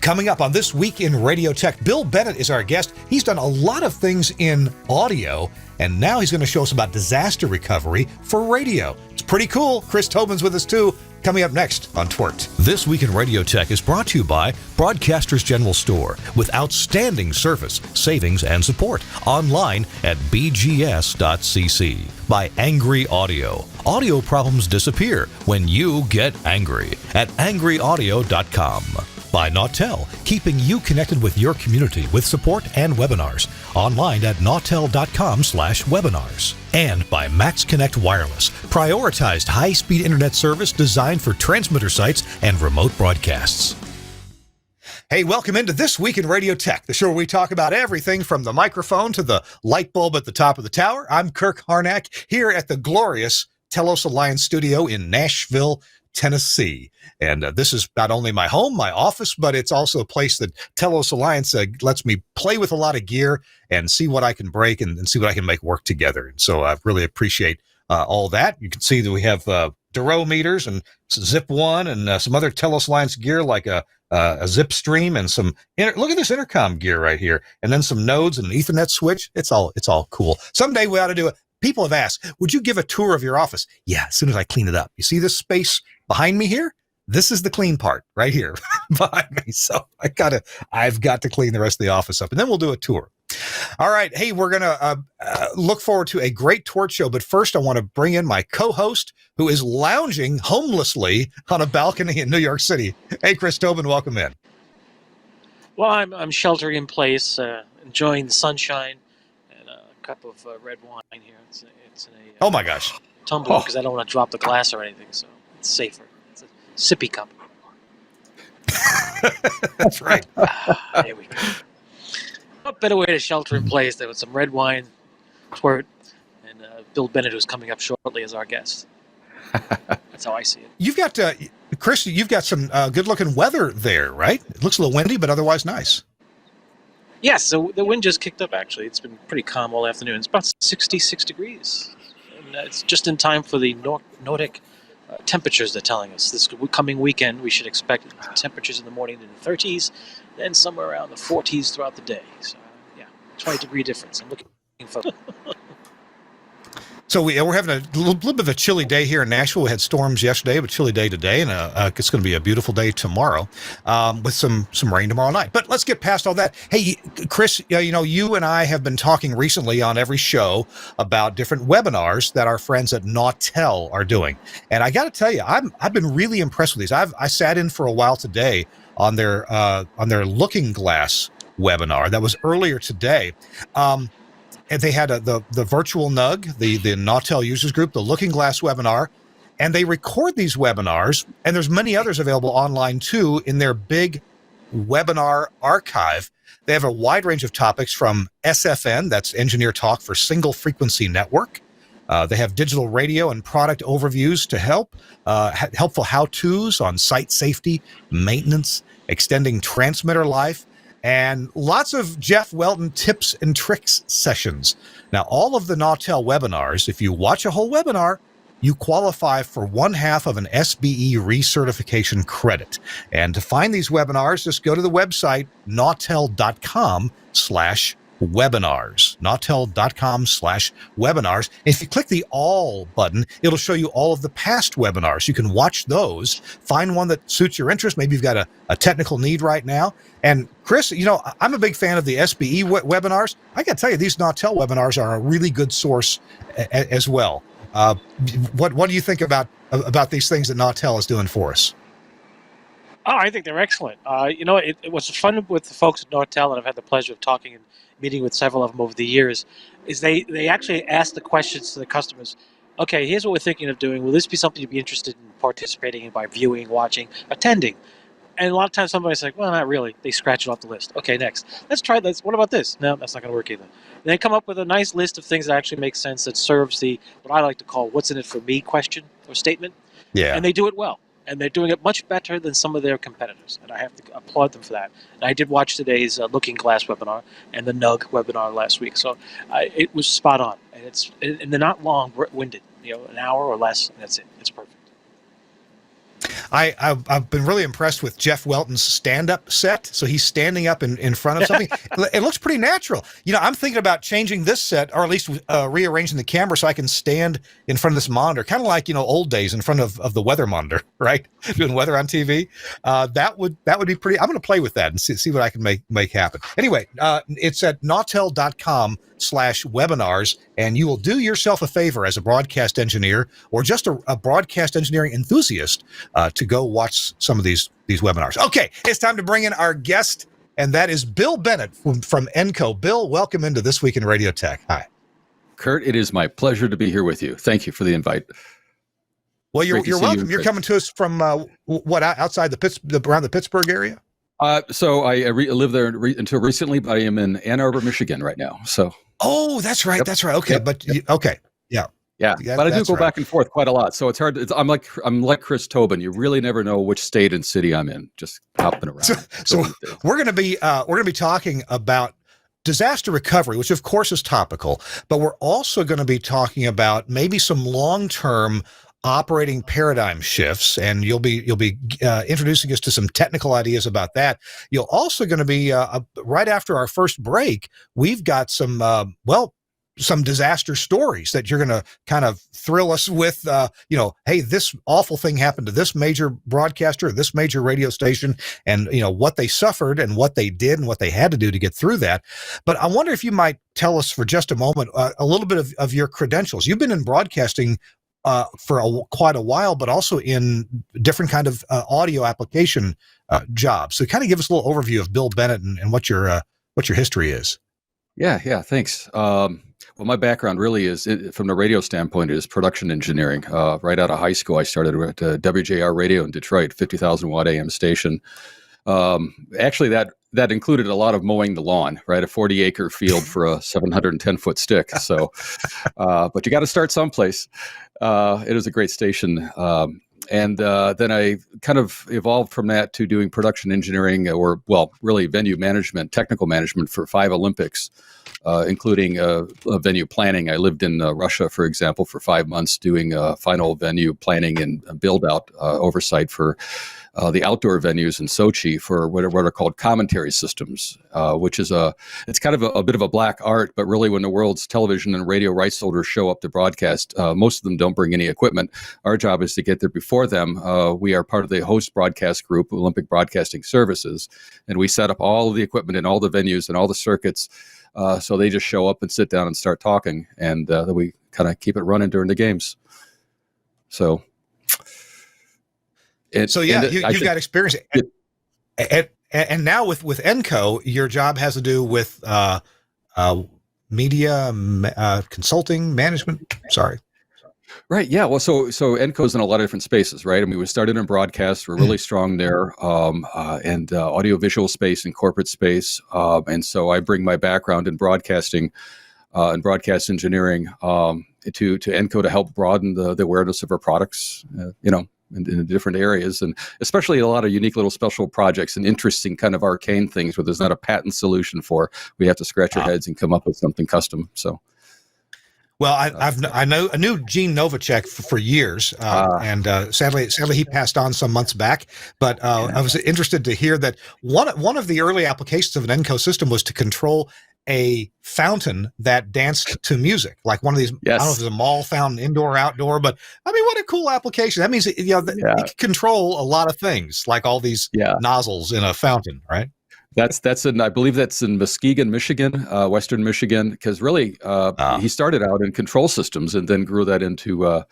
Coming up on This Week in Radio Tech, Bill Bennett is our guest. He's done a lot of things in audio, and now he's going to show us about disaster recovery for radio. It's pretty cool. Chris Tobin's with us, too. Coming up next on TWiRT. This Week in Radio Tech is brought to you by Broadcasters General Store with outstanding service, savings, and support. Online at bgs.cc. By Angry Audio. Audio problems disappear when you get angry at angryaudio.com. By Nautel, keeping you connected with your community with support and webinars. Online at nautel.com/webinars. And by Max Connect Wireless, prioritized high-speed internet service designed for transmitter sites and remote broadcasts. Hey, welcome into This Week in Radio Tech, the show where we talk about everything from the microphone to the light bulb at the top of the tower. I'm Kirk Harnack here at the glorious Telos Alliance studio in Nashville, Tennessee. And this is not only my home, my office, but it's also a place that Telos Alliance lets me play with a lot of gear and see what I can break and see what I can make work together. And so I really appreciate all that. You can see that we have Duro meters and Zip One and some other Telos Alliance gear like a Zipstream and some look at this intercom gear right here, and then some nodes and an Ethernet switch. It's all cool. Someday we ought to do it. People have asked, would you give a tour of your office? Yeah, as soon as I clean it up. You see this space behind me here? This is the clean part right here behind me. So I've got to clean the rest of the office up, and then we'll do a tour. All right. Hey, we're going to look forward to a great TWiRT show. But first, I want to bring in my co-host who is lounging homelessly on a balcony in New York City. Hey, Chris Tobin, welcome in. Well, I'm sheltering in place, enjoying the sunshine and a cup of red wine here. It's in a oh my gosh, tumbler because I don't want to drop the glass or anything, so it's safer. It's a sippy cup. That's right. There we go. What better way to shelter in place than with some red wine, TWiRT, and Bill Bennett, who's coming up shortly as our guest. That's how I see it. You've got, Chris, you've got some good-looking weather there, right? It looks a little windy, but otherwise nice. Yes, so the wind just kicked up, actually. It's been pretty calm all afternoon. It's about 66 degrees. And it's just in time for the Nordic temperatures they're telling us. This coming weekend, we should expect temperatures in the morning in the 30s, then somewhere around the 40s throughout the day. So, yeah, 20-degree difference. I'm looking for... So we're having a little bit of a chilly day here in Nashville. We had storms yesterday, but chilly day today, and it's going to be a beautiful day tomorrow with some rain tomorrow night. But let's get past all that. Hey, Chris, you and I have been talking recently on every show about different webinars that our friends at Nautel are doing, and I got to tell you, I've been really impressed with these. I sat in for a while today on their Looking Glass webinar that was earlier today. And they had the virtual NUG, the Nautel users group, the Looking Glass webinar, and they record these webinars, and there's many others available online too in their big webinar archive. They have a wide range of topics from SFN, that's Engineer Talk for Single Frequency Network. They have digital radio and product overviews to help, helpful how-tos on site safety, maintenance, extending transmitter life, and lots of Jeff Welton tips and tricks sessions. Now, all of the Nautel webinars, if you watch a whole webinar, you qualify for 1/2 of an SBE recertification credit. And to find these webinars, just go to the website nautel.com/webinars. Nautel.com/webinars. If you click the All button, it'll show you all of the past webinars. You can watch those, find one that suits your interest. Maybe you've got a technical need right now. And Chris, I'm a big fan of the SBE webinars. I got to tell you, these Nautel webinars are a really good source as well. What do you think about these things that Nautel is doing for us? Oh, I think they're excellent. It was fun with the folks at Nautel, and I've had the pleasure of talking and meeting with several of them over the years, is they actually ask the questions to the customers. Okay, here's what we're thinking of doing. Will this be something you'd be interested in participating in by viewing, watching, attending? And a lot of times somebody's like, well, not really. They scratch it off the list. Okay, next. Let's try this. What about this? No, that's not going to work either. And they come up with a nice list of things that actually make sense, that serves the, what I like to call, what's in it for me question or statement. Yeah. And they do it well. And they're doing it much better than some of their competitors. And I have to applaud them for that. And I did watch today's Looking Glass webinar and the NUG webinar last week. So it was spot on. And they're not long-winded. An hour or less, and that's it. It's perfect. I've been really impressed with Jeff Welton's stand-up set. So he's standing up in front of something. It looks pretty natural. I'm thinking about changing this set, or at least rearranging the camera so I can stand in front of this monitor, kind of like old days in front of the weather monitor, right? Doing weather on TV. That would be pretty. I'm going to play with that and see what I can make happen. Anyway, it's at nautel.com/webinars, and you will do yourself a favor as a broadcast engineer or just a broadcast engineering enthusiast to go watch some of these webinars. Okay, it's time to bring in our guest, and that is Bill Bennett from Enco. Bill, welcome into This Week in Radio Tech. Hi. Kurt, it is my pleasure to be here with you. Thank you for the invite. Well, you're welcome. You're coming to us from outside around the Pittsburgh area? So I lived there until recently, but I am in Ann Arbor, Michigan right now. So. Oh, that's right. Yep. That's right. Okay, but okay, yeah. Yeah, but I do go back and forth quite a lot, so it's hard. I'm like Chris Tobin. You really never know which state and city I'm in. Just hopping around. So we're going to be talking about disaster recovery, which of course is topical, but we're also going to be talking about maybe some long-term operating paradigm shifts, and you'll be introducing us to some technical ideas about that. You'll also going to be right after our first break. We've got some some disaster stories that you're going to kind of thrill us with, hey, this awful thing happened to this major broadcaster, this major radio station, and, what they suffered and what they did and what they had to do to get through that. But I wonder if you might tell us for just a moment, a little bit of your credentials. You've been in broadcasting for quite a while, but also in different kind of audio application jobs. So kind of give us a little overview of Bill Bennett and what your history is. Yeah, thanks. Well, my background really is, from the radio standpoint, is production engineering. Right out of high school, I started at WJR Radio in Detroit, 50,000 watt AM station. Actually, that included a lot of mowing the lawn, right? A 40-acre field for a 710-foot stick. So, but you got to start someplace. It was a great station. And then I kind of evolved from that to doing production engineering, really venue management, technical management for 5 Olympics, including venue planning. I lived in Russia, for example, for 5 months doing final venue planning and build-out oversight for the outdoor venues in Sochi for what are called commentary systems, which is it's kind of a bit of a black art, but really when the world's television and radio rights holders show up to broadcast, most of them don't bring any equipment. Our job is to get there before them. We are part of the host broadcast group, Olympic Broadcasting Services, and we set up all of the equipment in all the venues and all the circuits. So they just show up and sit down and start talking, and then we kind of keep it running during the games. So. You've got experience, and now with Enco, your job has to do with media consulting management. Sorry. Right. Yeah. Well, so Enco's in a lot of different spaces, right? I mean, we started in broadcast. We're really strong there, and audiovisual space and corporate space. And so I bring my background in broadcasting and broadcast engineering to Enco to help broaden the awareness of our products. In different areas, and especially a lot of unique little special projects and interesting kind of arcane things where there's not a patent solution for. We have to scratch our heads and come up with something custom. So, well, I knew Gene Novacek for years, and sadly he passed on some months back. But I was interested to hear that one of the early applications of an Enco system was to control a fountain that danced to music, like one of these. Yes. I don't know if it's a mall fountain, indoor, outdoor, but I mean, what a cool application! That means you can control a lot of things, like all these nozzles in a fountain, right? I believe that's in Muskegon, Michigan, Western Michigan, because really he started out in control systems and then grew that into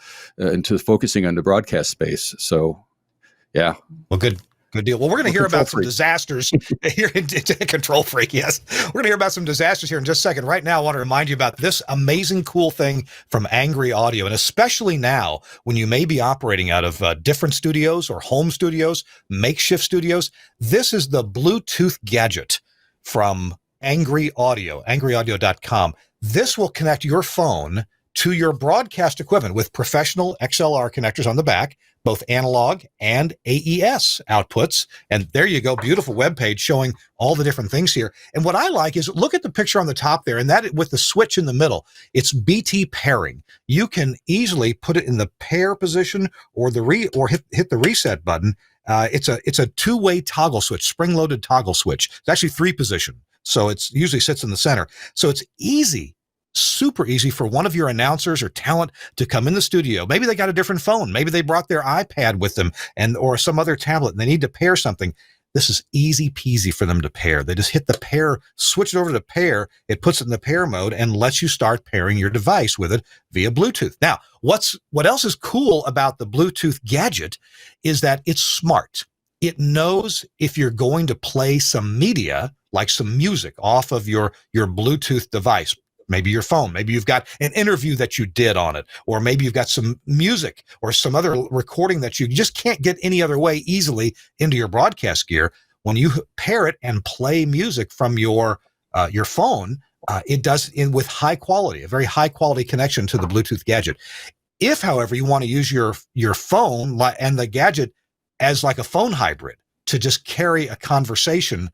focusing on the broadcast space. So, yeah. Well, good deal. Well, we're going to hear about some disasters here in Control Freak. Yes, we're going to hear about some disasters here in just a second. Right now, I want to remind you about this amazing, cool thing from Angry Audio, and especially now when you may be operating out of different studios or home studios, makeshift studios. This is the Bluetooth gadget from Angry Audio, angryaudio.com. This will connect your phone to your broadcast equipment with professional XLR connectors on the back, both analog and AES outputs. And there you go. Beautiful web page showing all the different things here. And what I like is look at the picture on the top there, and that with the switch in the middle, it's BT pairing. You can easily put it in the pair position or hit the reset button. It's a two-way toggle switch, spring-loaded toggle switch. It's actually 3-position. So it's usually sits in the center. So it's easy, super easy for one of your announcers or talent to come in the studio. Maybe they got a different phone. Maybe they brought their iPad with them or some other tablet and they need to pair something. This is easy peasy for them to pair. They just hit the pair, switch it over to pair. It puts it in the pair mode and lets you start pairing your device with it via Bluetooth. Now, what else is cool about the Bluetooth gadget is that it's smart. It knows if you're going to play some media, like some music off of your Bluetooth device, maybe your phone, maybe you've got an interview that you did on it, or maybe you've got some music or some other recording that you just can't get any other way easily into your broadcast gear. When you pair it and play music from your phone, it does with high quality, a very high quality connection to the Bluetooth gadget. If, however, you want to use your phone and the gadget as like a phone hybrid to just carry a conversation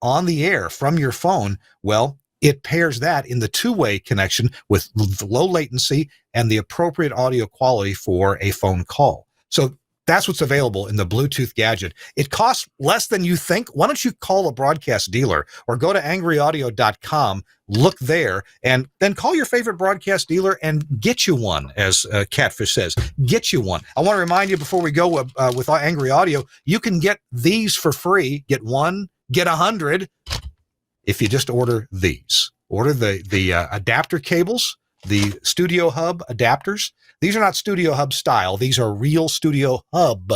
on the air from your phone, well, it pairs that in the two-way connection with low latency and the appropriate audio quality for a phone call. So that's what's available in the Bluetooth gadget. It costs less than you think. Why don't you call a broadcast dealer or go to angryaudio.com, look there, and then call your favorite broadcast dealer and get you one, as Catfish says. Get you one. I want to remind you before we go with Angry Audio, you can get these for free. Get one, get 100. If you just order these, order the adapter cables, the Studio Hub adapters. These are not Studio Hub style. These are real Studio Hub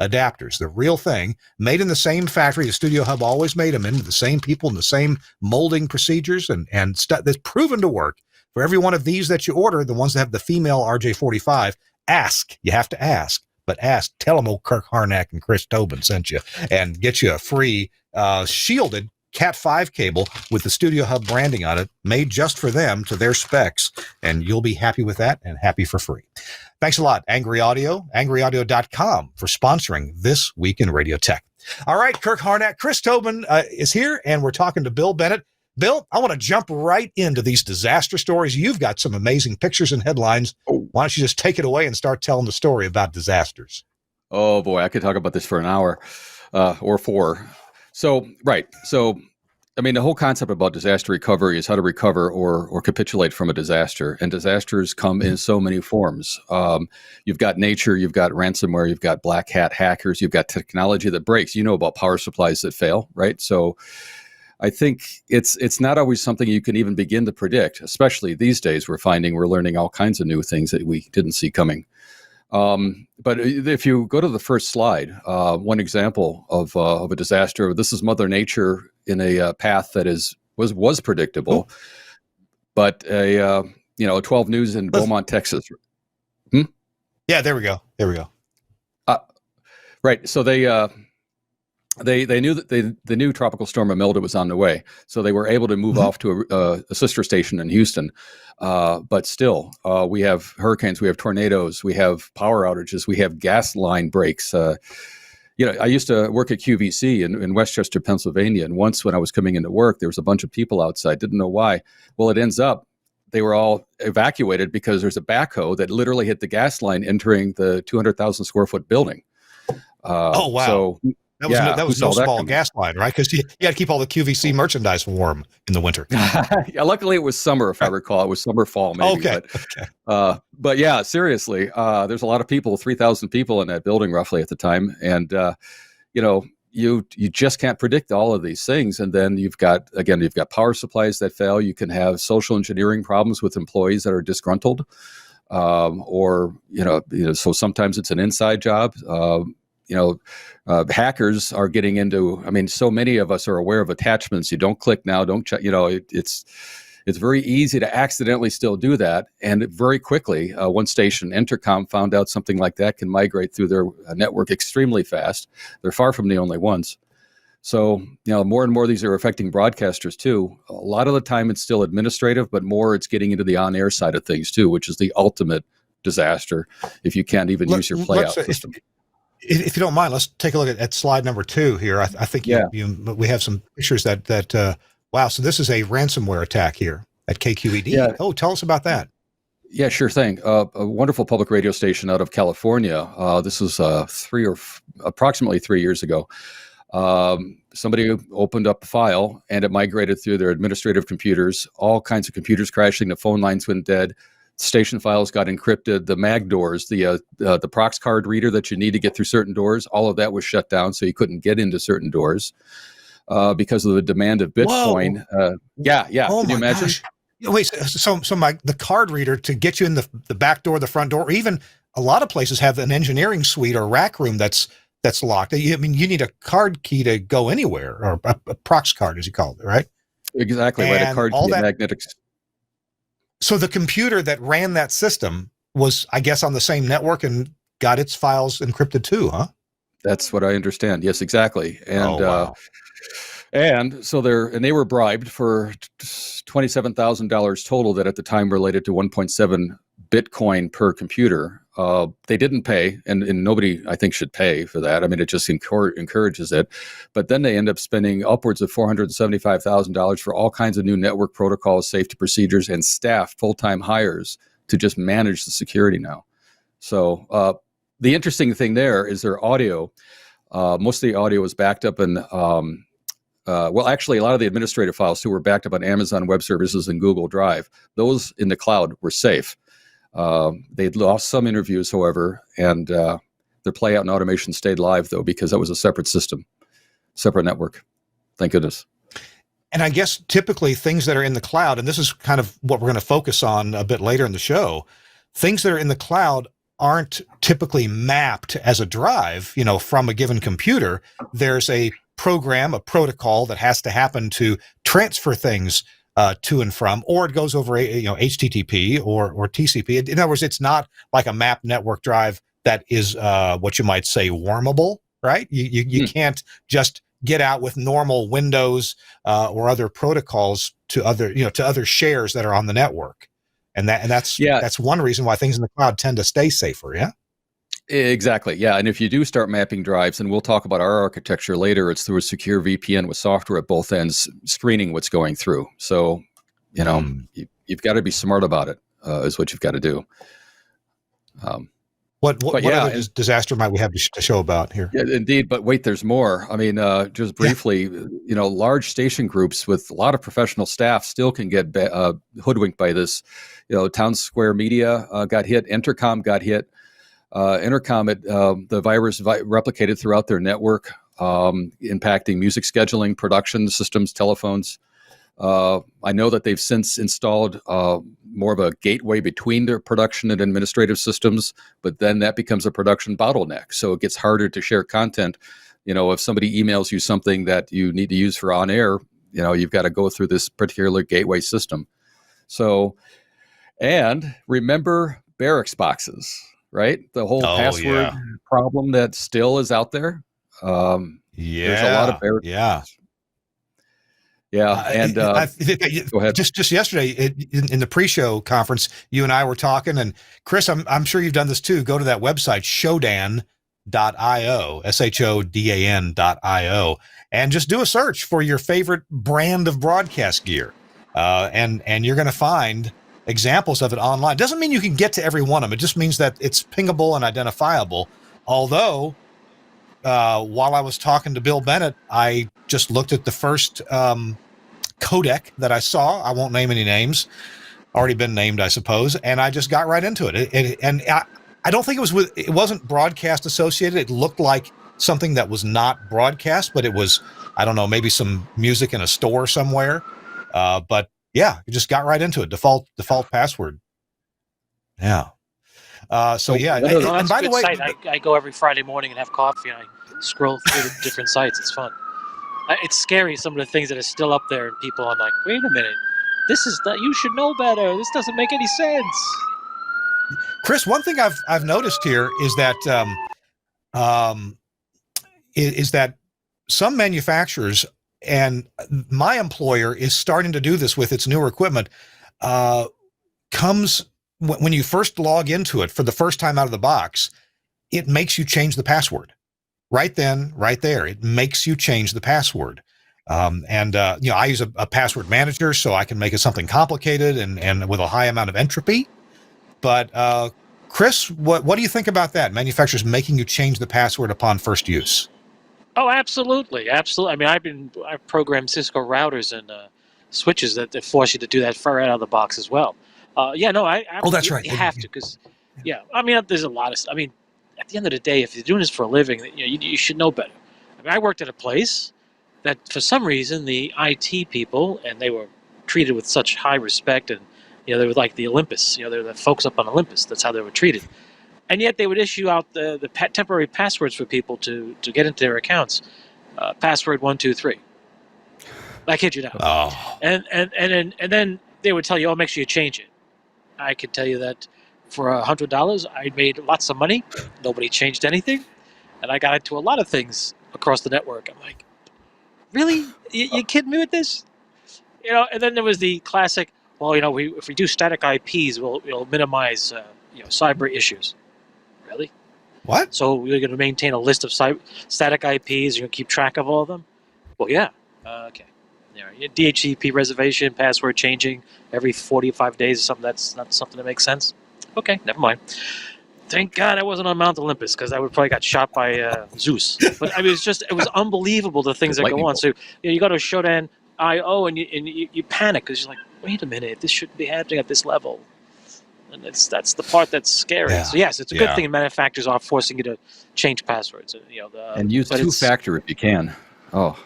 adapters. The real thing, made in the same factory. The Studio Hub always made them in the same people and the same molding procedures and stuff that's proven to work. For every one of these that you order, the ones that have the female RJ45, ask. You have to ask. But ask, tell them old Kirk Harnack and Chris Tobin sent you and get you a free shielded Cat 5 cable with the Studio Hub branding on it, made just for them to their specs, and you'll be happy with that and happy for free. Thanks a lot, Angry Audio, angryaudio.com, for sponsoring This Week in Radio Tech. All right, Kirk Harnack, Chris Tobin is here, and we're talking to Bill Bennett. Bill, I want to jump right into these disaster stories. You've got some amazing pictures and headlines. Why don't you just take it away and start telling the story about disasters? Oh, boy, I could talk about this for an hour or 4. So, right. So, I mean, the whole concept about disaster recovery is how to recover or capitulate from a disaster. And disasters come in so many forms. You've got nature, you've got ransomware, you've got black hat hackers, you've got technology that breaks. You know about power supplies that fail, right? So I think it's not always something you can even begin to predict, especially these days. We're learning all kinds of new things that we didn't see coming. But if you go to the first slide, one example of a disaster, this is Mother Nature in a path that was predictable, but a 12 News in Beaumont, Texas. Yeah, there we go. Right. So they knew that they knew Tropical Storm Imelda was on the way, so they were able to move off to a sister station in Houston. But still, we have hurricanes, we have tornadoes, we have power outages, we have gas line breaks. I used to work at QVC in Westchester, Pennsylvania, and once when I was coming into work, there was a bunch of people outside. Didn't know why. Well, it ends up they were all evacuated because there's a backhoe that literally hit the gas line entering the 200,000 square foot building. Oh wow! So, that was no small gas line, right? Because you got to keep all the QVC merchandise warm in the winter. Yeah, luckily it was summer, if I recall. It was summer, fall, maybe. Okay. But yeah, seriously, there's a lot of people, 3,000 people in that building roughly at the time, and you just can't predict all of these things. And then you've got power supplies that fail. You can have social engineering problems with employees that are disgruntled, or so sometimes it's an inside job. Hackers are getting into, so many of us are aware of attachments. You don't click now, don't check, it's very easy to accidentally still do that. And very quickly, one station, Intercom, found out something like that can migrate through their network extremely fast. They're far from the only ones. So, more and more of these are affecting broadcasters too. A lot of the time it's still administrative, but more it's getting into the on-air side of things too, which is the ultimate disaster if you can't even use your playout system. If you don't mind, let's take a look at slide number 2 here. I think we have some pictures that wow. So this is a ransomware attack here at KQED. Yeah. Oh, tell us about that. Yeah, sure thing. A wonderful public radio station out of California. This was approximately 3 years ago. Somebody opened up a file and it migrated through their administrative computers, all kinds of computers crashing, the phone lines went dead, station files got encrypted, the mag doors, the prox card reader that you need to get through certain doors, all of that was shut down, so you couldn't get into certain doors because of the demand of Bitcoin. Yeah. Oh, can you imagine? Gosh. Wait, so the card reader to get you in the back door, the front door, or even a lot of places have an engineering suite or rack room that's locked. I mean, you need a card key to go anywhere, or a prox card, as you call it, right? Exactly, and right. A card key, magnetic. So the computer that ran that system was, I guess, on the same network and got its files encrypted too, huh? That's what I understand. Yes, exactly. And wow. And so they were bribed for $27,000 total that at the time related to 1.7 Bitcoin per computer. They didn't pay, and nobody, I think, should pay for that. I mean, it just encourages it. But then they end up spending upwards of $475,000 for all kinds of new network protocols, safety procedures, and staff, full-time hires to just manage the security now. So the interesting thing there is their audio. Most of the audio is backed up in well, actually, a lot of the administrative files too were backed up on Amazon Web Services and Google Drive. Those in the cloud were safe. They'd lost some interviews, however, and their playout and automation stayed live, though, because that was a separate system, separate network. Thank goodness. And I guess typically things that are in the cloud, and this is kind of what we're going to focus on a bit later in the show, things that are in the cloud aren't typically mapped as a drive, from a given computer. There's a program, a protocol that has to happen to transfer things to and from, or it goes over HTTP or TCP. In other words, it's not like a mapped network drive that is what you might say wormable, right? You can't just get out with normal Windows or other protocols to other shares that are on the network, and that's one reason why things in the cloud tend to stay safer. Yeah. Exactly. Yeah. And if you do start mapping drives, and we'll talk about our architecture later, it's through a secure VPN with software at both ends, screening what's going through. So, you've got to be smart about it, is what you've got to do. What other disaster might we have to show about here? Yeah, indeed. But wait, there's more. I mean, just briefly, large station groups with a lot of professional staff still can get hoodwinked by this. Town Square Media got hit. Entercom got hit. The virus replicated throughout their network, impacting music scheduling, production systems, telephones. I know that they've since installed more of a gateway between their production and administrative systems, but then that becomes a production bottleneck. So it gets harder to share content. If somebody emails you something that you need to use for on air, you've got to go through this particular gateway system. So, and remember barracks boxes. Right? The whole password problem that still is out there. There's a lot of barracks. Yeah. And go ahead. Just yesterday in the pre-show conference, you and I were talking, and Chris, I'm sure you've done this too. Go to that website, shodan.io, shodan.io, and just do a search for your favorite brand of broadcast gear. And you're going to find examples of it online. Doesn't mean you can get to every one of them. It just means that it's pingable and identifiable. Although, while I was talking to Bill Bennett, I just looked at the first codec that I saw. I won't name any names. Already been named, I suppose. And I just got right into it. And I don't think it wasn't broadcast associated. It looked like something that was not broadcast, but it was, I don't know, maybe some music in a store somewhere. But yeah, you just got right into it. Default password. Yeah. So yeah. And by the way, I go every Friday morning and have coffee, and I scroll through the different sites. It's fun. It's scary, some of the things that are still up there, and people are like, wait a minute, this is not, you should know better. This doesn't make any sense. Chris, one thing I've noticed here is that some manufacturers, and my employer is starting to do this with its newer equipment, comes when you first log into it for the first time out of the box, it makes you change the password. Right then, right there, it makes you change the password. I use a password manager so I can make it something complicated and with a high amount of entropy. But Chris, what do you think about that? Manufacturers making you change the password upon first use? Oh, absolutely, absolutely. I mean, I've programmed Cisco routers and switches that force you to do that far out of the box as well. I Oh, that's right. absolutely have to because, I mean, there's a lot of. I mean, at the end of the day, if you're doing this for a living, you should know better. I mean, I worked at a place that for some reason the IT people, and they were treated with such high respect, and they were like the Olympus. They were the folks up on Olympus. That's how they were treated. And yet they would issue out the temporary passwords for people to get into their accounts. Password 123. I kid you not. Oh, And then they would tell you, oh, make sure you change it. I could tell you that for $100, I made lots of money. Nobody changed anything, and I got into a lot of things across the network. I'm like, really? You kidding me with this? And then there was the classic. Well, if we do static IPs, we'll minimize cyber issues. Really? what? So we're going to maintain a list of static IPs. You're going to keep track of all of them? Well, yeah. Okay. DHCP reservation, password changing every 45 days or something. That's not something that makes sense. Okay, never mind. Thank God I wasn't on Mount Olympus because I would probably got shot by Zeus. But I mean, it was unbelievable the things that go on. So you go to Shodan IO and you panic because you're like, wait a minute, this shouldn't be happening at this level. And that's the part that's scary. Yeah. So yes, it's a good thing manufacturers are forcing you to change passwords. And use two-factor if you can. Oh.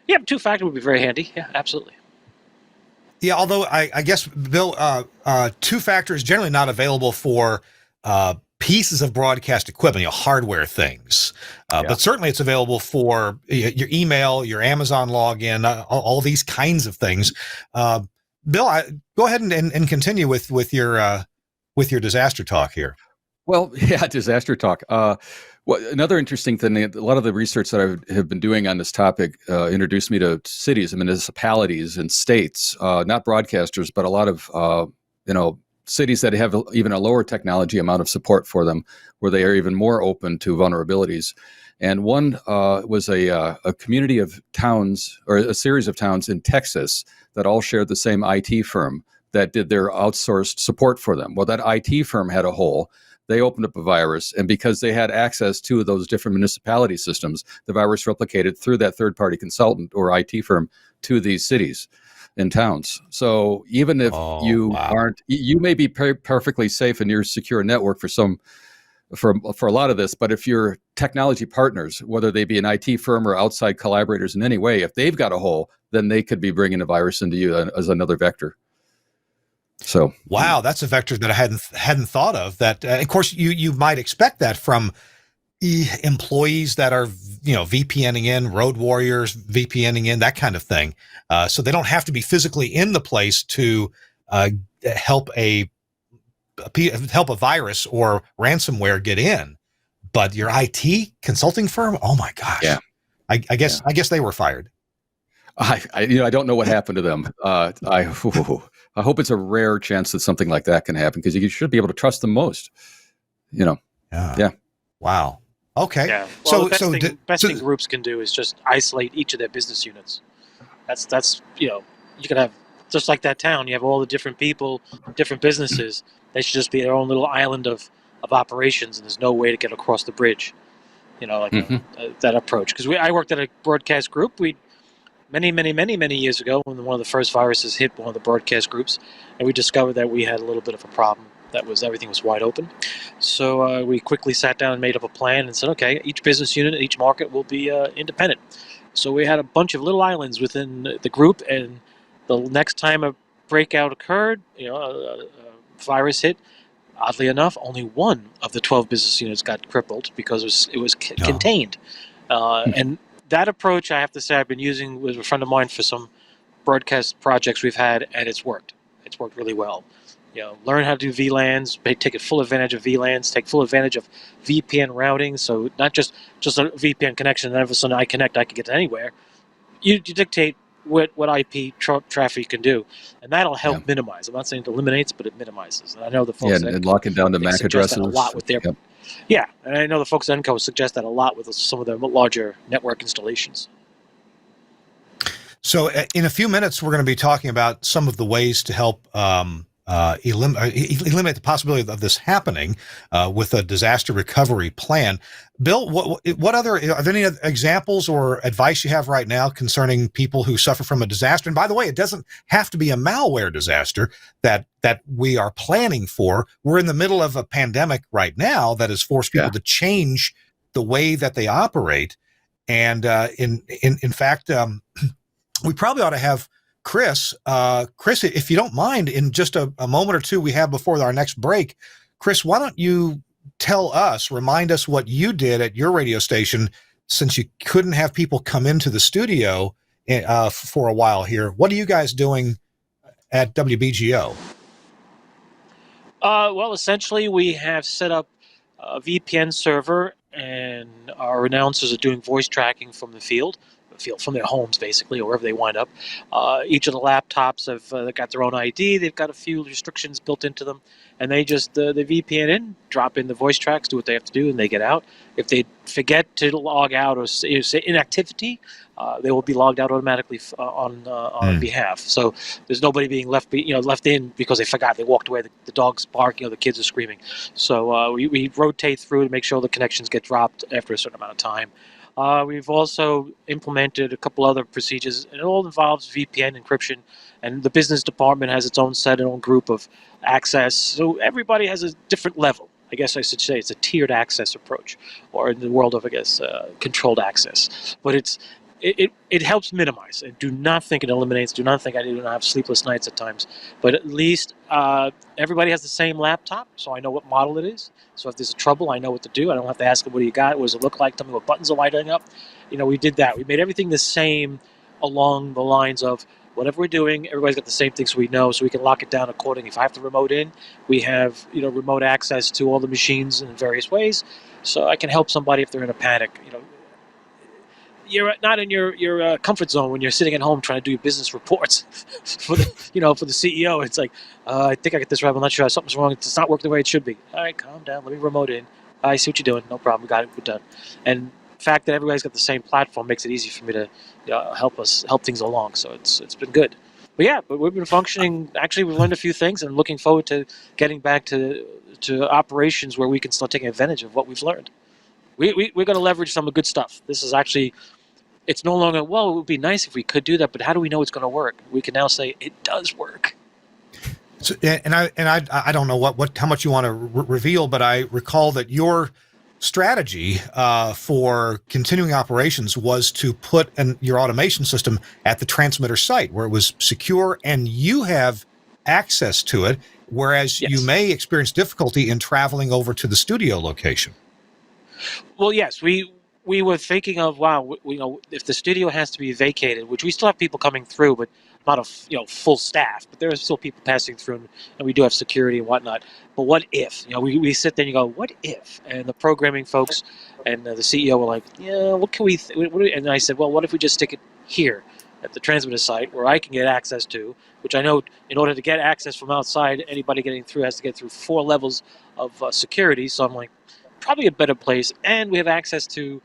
Yeah, two-factor would be very handy. Yeah, absolutely. Yeah, although I guess, Bill, two-factor is generally not available for pieces of broadcast equipment, hardware things. But certainly it's available for your email, your Amazon login, all these kinds of things. Bill, go ahead and continue with your disaster talk here. Well, yeah, disaster talk. Another interesting thing, a lot of the research that I have been doing on this topic introduced me to cities and municipalities and states, not broadcasters, but a lot of, cities that have even a lower technology amount of support for them, where they are even more open to vulnerabilities. And one was a community of towns, or a series of towns in Texas that all shared the same IT firm that did their outsourced support for them. Well, that IT firm had a hole. They opened up a virus, and because they had access to those different municipality systems, the virus replicated through that third-party consultant or IT firm to these cities and towns. So even if you may be perfectly safe in your secure network for a lot of this, but if your technology partners, whether they be an IT firm or outside collaborators in any way, if they've got a hole, then they could be bringing a virus into you as another vector. So wow, that's a vector that I hadn't thought of. That of course you might expect that from employees that are VPNing in, road warriors VPNing in, that kind of thing. So they don't have to be physically in the place to help a virus or ransomware get in. But your IT consulting firm, oh my gosh, yeah, I guess they were fired. I don't know what happened to them. I hope it's a rare chance that something like that can happen, because you should be able to trust them most. Yeah. Wow. Okay. Yeah. Well, the best thing groups can do is just isolate each of their business units. That's you can have, just like that town, you have all the different people, different businesses. They should just be their own little island of operations, and there's no way to get across the bridge. That approach. Because I worked at a broadcast group. We many years ago, when one of the first viruses hit one of the broadcast groups, and we discovered that we had a little bit of a problem. Everything was wide open. So we quickly sat down and made up a plan and said, okay, each business unit, each market will be independent. So we had a bunch of little islands within the group, and the next time a breakout occurred, a virus hit, oddly enough, only one of the 12 business units got crippled because it was contained. And that approach, I have to say, I've been using with a friend of mine for some broadcast projects we've had, and it's worked. It's worked really well. Learn how to do VLANs, take full advantage of VLANs, take full advantage of VPN routing. So not just a VPN connection, and all of a sudden I can get to anywhere. You dictate what IP traffic can do, and that'll help minimize. I'm not saying it eliminates, but it minimizes. And I know the folks and locking down the MAC addresses a lot with their yeah, and I know the folks at Enco suggest that a lot with some of their larger network installations. So in a few minutes, we're going to be talking about some of the ways to help eliminate the possibility of this happening with a disaster recovery plan. Bill, what other, are there any examples or advice you have right now concerning people who suffer from a disaster? And by the way, it doesn't have to be a malware disaster that we are planning for. We're in the middle of a pandemic right now that has forced people to change the way that they operate. And in fact, we probably ought to have Chris, if you don't mind, in just a moment or two we have before our next break, Chris, why don't you remind us what you did at your radio station since you couldn't have people come into the studio for a while here. What are you guys doing at WBGO? Well, essentially, we have set up a VPN server, and our announcers are doing voice tracking from the field from their homes, basically, or wherever they wind up. Each of the laptops have got their own ID. They've got a few restrictions built into them, and they just the VPN in, drop in the voice tracks, do what they have to do, and they get out. If they forget to log out or say inactivity, they will be logged out automatically on our behalf. So there's nobody being left in because they forgot. They walked away. The dog's barking, the kids are screaming. So we rotate through to make sure the connections get dropped after a certain amount of time. We've also implemented a couple other procedures, and it all involves VPN encryption, and the business department has its own group of access. So everybody has a different level. I guess I should say it's a tiered access approach, or in the world of, controlled access. But it helps minimize. And do not think it eliminates. Do not think I do not have sleepless nights at times. But at least everybody has the same laptop, so I know what model it is. So if there's a trouble, I know what to do. I don't have to ask them, what do you got? What does it look like? Tell me what buttons are lighting up. We did that. We made everything the same along the lines of whatever we're doing, everybody's got the same things we know, so we can lock it down accordingly. If I have to remote in, we have remote access to all the machines in various ways. So I can help somebody if they're in a panic. You're not in your comfort zone when you're sitting at home trying to do your business reports for the for the CEO. It's like, I think I get this right. I'm not sure. Something's wrong. It's not working the way it should be. All right, calm down. Let me remote in. I see what you're doing. No problem. We got it. We're done. And the fact that everybody's got the same platform makes it easy for me to help things along. So it's been good. But we've been functioning. Actually, we've learned a few things, and looking forward to getting back to operations where we can start taking advantage of what we've learned. We're going to leverage some of the good stuff. This is actually. It's no longer, well, it would be nice if we could do that, but how do we know it's going to work? We can now say it does work. So, and I don't know how much you want to reveal, but I recall that your strategy for continuing operations was to put your automation system at the transmitter site where it was secure and you have access to it, whereas you may experience difficulty in traveling over to the studio location. Well, yes, we were thinking of, if the studio has to be vacated, which we still have people coming through, but not a full staff, but there are still people passing through, and we do have security and whatnot. But what if? We sit there and you go, what if? And the programming folks and the CEO were like, what can we? And I said, well, what if we just stick it here at the transmitter site where I can get access to, which I know in order to get access from outside, anybody getting through has to get through 4 levels of security. So I'm like, probably a better place, and we have access to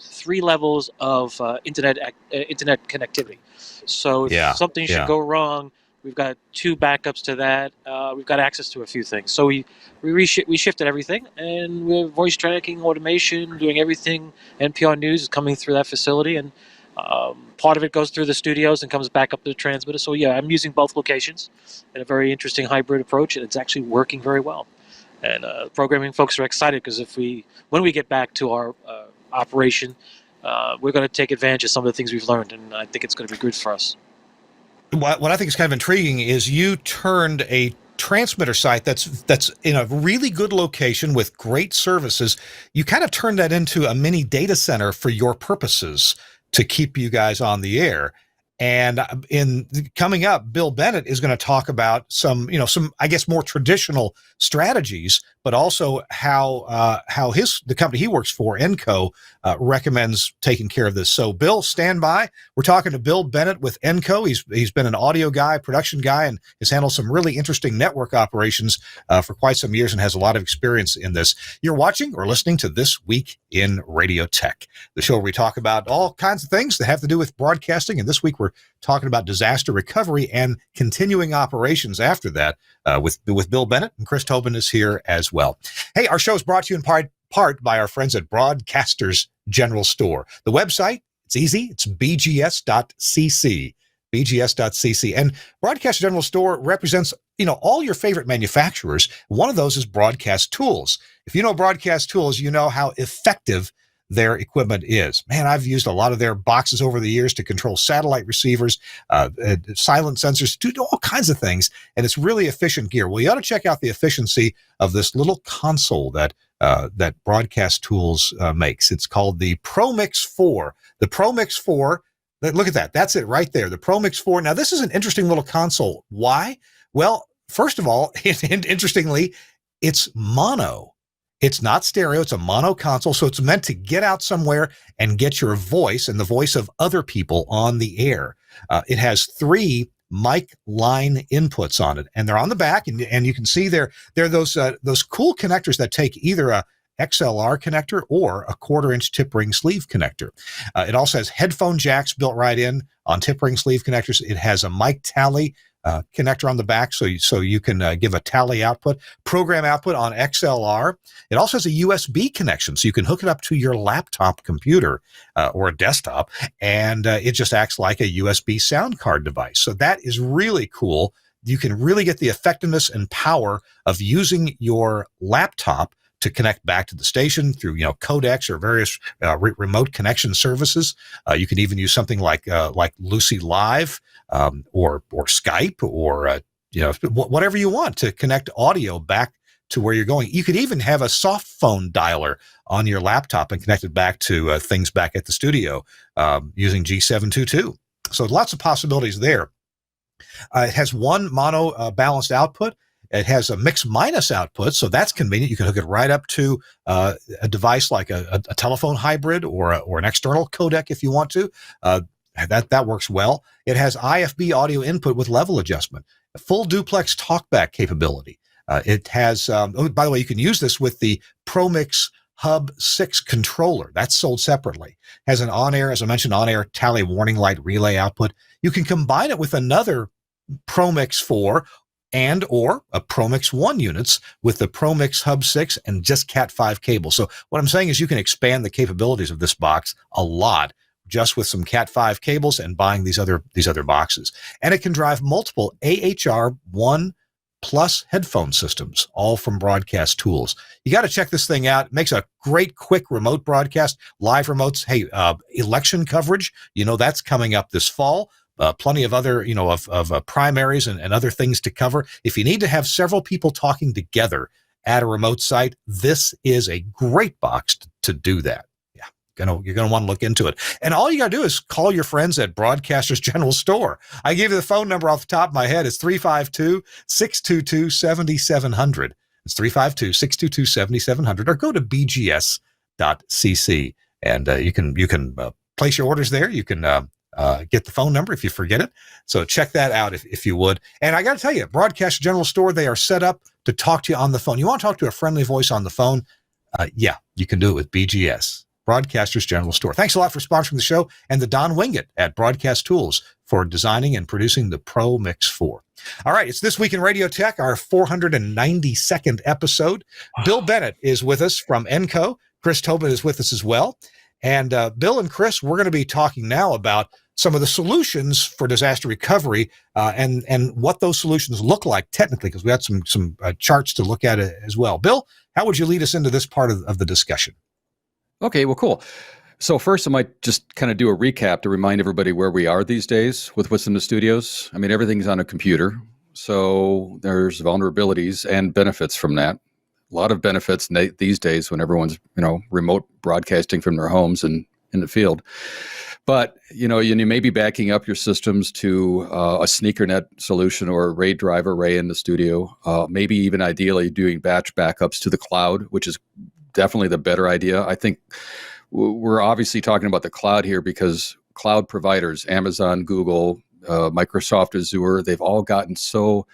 3 levels of internet connectivity. So if something should go wrong, we've got 2 backups to that. We've got access to a few things. So we shifted everything, and we're voice tracking, automation, doing everything. NPR News is coming through that facility, and part of it goes through the studios and comes back up to the transmitter. So I'm using both locations in a very interesting hybrid approach, and it's actually working very well. And programming folks are excited because when we get back to our operation, we're going to take advantage of some of the things we've learned, and I think it's going to be good for us. What I think is kind of intriguing is you turned a transmitter site that's in a really good location with great services. You kind of turned that into a mini data center for your purposes to keep you guys on the air. And in coming up, Bill Bennett is going to talk about some, I guess, more traditional strategies, but also how the company he works for, Enco, recommends taking care of this. So, Bill, stand by. We're talking to Bill Bennett with Enco. He's been an audio guy, production guy, and has handled some really interesting network operations for quite some years and has a lot of experience in this. You're watching or listening to This Week in Radio Tech, the show where we talk about all kinds of things that have to do with broadcasting. And this week we're talking about disaster recovery and continuing operations after that with Bill Bennett, and Chris Tobin is here as well. Hey, our show is brought to you in part by our friends at Broadcasters General Store. The website, it's easy. It's bgs.cc. bgs.cc. And Broadcast General Store represents, all your favorite manufacturers. One of those is Broadcast Tools. If you know Broadcast Tools, you know how effective their equipment is. Man, I've used a lot of their boxes over the years to control satellite receivers, silent sensors, do all kinds of things, and it's really efficient gear. Well, you ought to check out the efficiency of this little console that Broadcast Tools makes. It's called the ProMix 4. The ProMix 4, look at that. That's it right there, the ProMix 4. Now, this is an interesting little console. Why? Well, first of all, interestingly, it's mono. It's not stereo. It's a mono console. So it's meant to get out somewhere and get your voice and the voice of other people on the air. It has 3 mic line inputs on it, and they're on the back. And you can see they're those cool connectors that take either a XLR connector or a 1/4-inch tip ring sleeve connector. It also has headphone jacks built right in on tip ring sleeve connectors. It has a mic tally connector on the back, so you can give a tally output, program output on XLR. It also has a USB connection, so you can hook it up to your laptop computer or a desktop, and it just acts like a USB sound card device. So that is really cool. You can really get the effectiveness and power of using your laptop to connect back to the station through, codecs or various remote connection services. You can even use something like Lucy Live or Skype or whatever you want to connect audio back to where you're going. You could even have a soft phone dialer on your laptop and connect it back to things back at the studio using G722. So lots of possibilities there. It has one mono balanced output. It has a mix minus output, so that's convenient. You can hook it right up to a device like a telephone hybrid or an external codec if you want to. That works well. It has IFB audio input with level adjustment, a full duplex talkback capability. It has, by the way, you can use this with the ProMix Hub 6 controller. That's sold separately. Has an on-air, as I mentioned, on-air tally warning light relay output. You can combine it with another ProMix 4 and or a ProMix 1 units with the ProMix Hub 6 and just Cat5 cable. So what I'm saying is you can expand the capabilities of this box a lot just with some Cat5 cables and buying these other boxes. And it can drive multiple AHR 1 plus headphone systems, all from Broadcast Tools. You got to check this thing out. It makes a great, quick remote broadcast, live remotes. Hey, election coverage, that's coming up this fall. Plenty of other, of primaries and other things to cover. If you need to have several people talking together at a remote site, this is a great box to do that. Yeah, you're going to want to look into it. And all you got to do is call your friends at Broadcasters General Store. I gave you the phone number off the top of my head. It's 352-622-7700. It's 352-622-7700, or go to bgs.cc and you can place your orders there. You can get the phone number if you forget it. So check that out if you would. And I got to tell you, Broadcast General Store, they are set up to talk to you on the phone. You want to talk to a friendly voice on the phone? Yeah, you can do it with BGS, Broadcasters General Store. Thanks a lot for sponsoring the show, and the Don Wingett at Broadcast Tools for designing and producing the ProMix 4. All right, it's This Week in Radio Tech, our 492nd episode. Wow. Bill Bennett is with us from Enco. Chris Tobin is with us as well. And Bill and Chris, we're going to be talking now about some of the solutions for disaster recovery and what those solutions look like technically, because we had some charts to look at as well. Bill, how would you lead us into this part of the discussion? Okay, well, cool. So first, I might just kind of do a recap to remind everybody where we are these days with what's in the studios. I mean, everything's on a computer, so there's vulnerabilities and benefits from that. A lot of benefits these days when everyone's, remote broadcasting from their homes and in the field. But you may be backing up your systems to a sneakernet solution or a RAID drive array in the studio. Maybe even ideally doing batch backups to the cloud, which is definitely the better idea. I think we're obviously talking about the cloud here because cloud providers, Amazon, Google, Microsoft Azure, they've all gotten so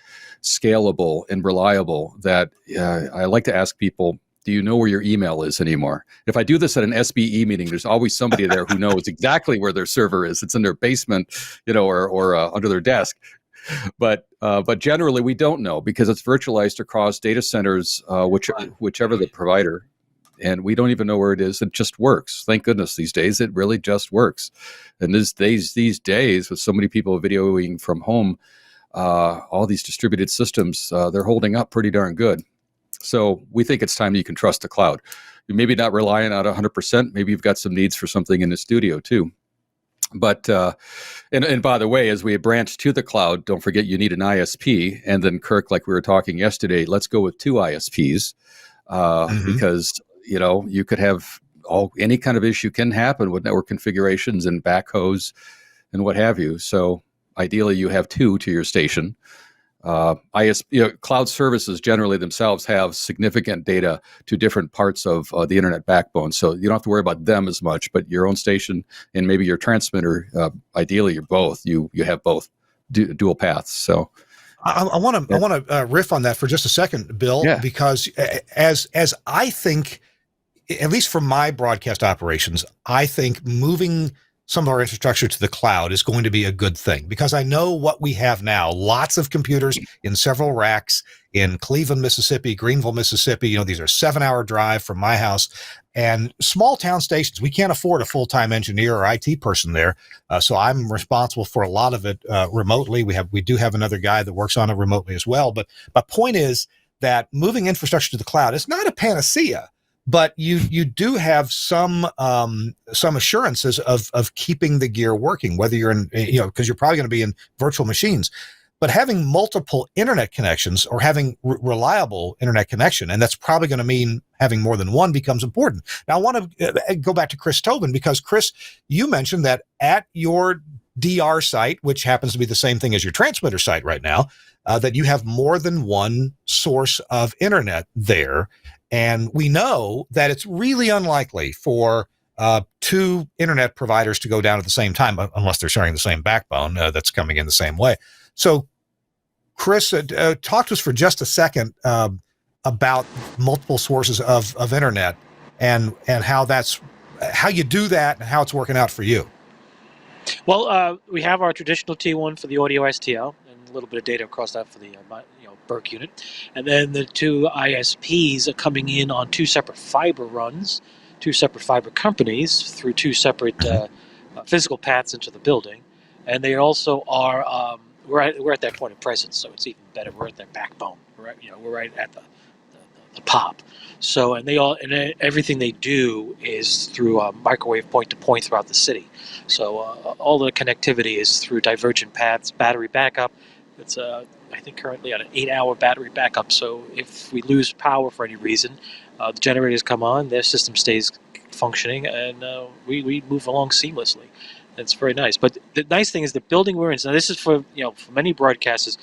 scalable and reliable that I like to ask people, do you know where your email is anymore? If I do this at an SBE meeting, there's always somebody there who knows exactly where their server is. It's in their basement, or under their desk. But generally, we don't know because it's virtualized across data centers, whichever the provider, and we don't even know where it is. It just works. Thank goodness these days, it really just works. And these days, with so many people videoing from home, all these distributed systems, they're holding up pretty darn good. So we think it's time you can trust the cloud. You're maybe not relying on 100%. Maybe you've got some needs for something in the studio too. But and by the way, as we branch to the cloud, don't forget you need an ISP. And then Kirk, like we were talking yesterday, let's go with 2 ISPs because you could have any kind of issue can happen with network configurations and backhoes and what have you. So ideally, you have 2 to your station. Cloud services generally themselves have significant data to different parts of the internet backbone. So you don't have to worry about them as much, but your own station and maybe your transmitter, ideally you're both, you have both dual paths. So I want to riff on that for just a second, Bill, because as I think, at least for my broadcast operations, I think moving some of our infrastructure to the cloud is going to be a good thing because I know what we have now. Lots of computers in several racks in Cleveland, Mississippi, Greenville, Mississippi. These are 7-hour drive from my house and small town stations. We can't afford a full-time engineer or IT person there. So I'm responsible for a lot of it remotely. We do have another guy that works on it remotely as well. But my point is that moving infrastructure to the cloud is not a panacea. But you do have some assurances of keeping the gear working, whether you're in, because you're probably going to be in virtual machines. But having multiple internet connections or having reliable internet connection, and that's probably going to mean having more than one, becomes important. Now, I want to go back to Chris Tobin because, Chris, you mentioned that at your DR site, which happens to be the same thing as your transmitter site right now, that you have more than one source of internet there. And we know that it's really unlikely for 2 internet providers to go down at the same time, unless they're sharing the same backbone that's coming in the same way. So, Chris, talk to us for just a second about multiple sources of internet and how you do that and how it's working out for you. Well, we have our traditional T1 for the audio STL and a little bit of data across that for the Burke unit. And then the 2 ISPs are coming in on 2 separate fiber runs, 2 separate fiber companies through 2 separate physical paths into the building. And they also are, we're at that point of presence, so it's even better. We're at their backbone. We're right at the POP. So, and everything they do is through microwave point-to-point throughout the city. So all the connectivity is through divergent paths, battery backup. It's I think currently on an 8-hour battery backup. So if we lose power for any reason, the generators come on, their system stays functioning, and we move along seamlessly. It's very nice. But the nice thing is the building we're in. So this is for many broadcasters.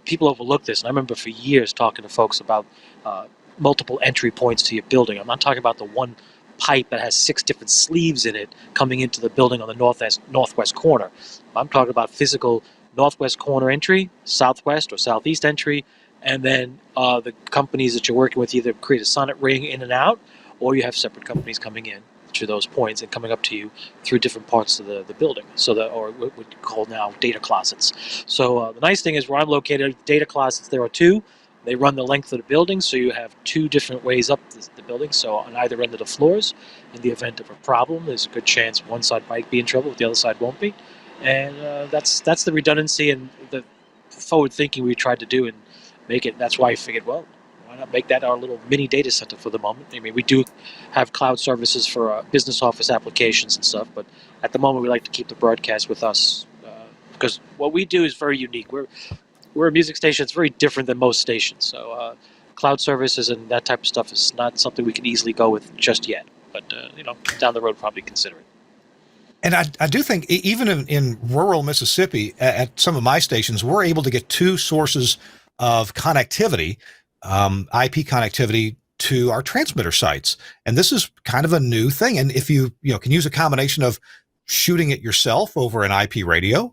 People overlook this, and I remember for years talking to folks about multiple entry points to your building. I'm not talking about the one pipe that has 6 different sleeves in it coming into the building on the northwest corner. I'm talking about physical northwest corner entry, southwest or southeast entry, and then the companies that you're working with either create a sonnet ring in and out, or you have separate companies coming in to those points and coming up to you through different parts of the building, or what we call now data closets. So the nice thing is where I'm located, data closets, there are 2. They run the length of the building, so you have 2 different ways up the building. So on either end of the floors, in the event of a problem, there's a good chance one side might be in trouble, but the other side won't be. And that's the redundancy and the forward thinking we tried to do and make it. That's why I figured, well, why not make that our little mini data center for the moment? I mean, we do have cloud services for business office applications and stuff, but at the moment we like to keep the broadcast with us because what we do is very unique. We're a music station that's very different than most stations. So cloud services and that type of stuff is not something we can easily go with just yet. But down the road, probably consider it. And I do think even in rural Mississippi, at some of my stations, we're able to get two sources of connectivity, IP connectivity to our transmitter sites. And this is kind of a new thing. And if you can use a combination of shooting it yourself over an IP radio,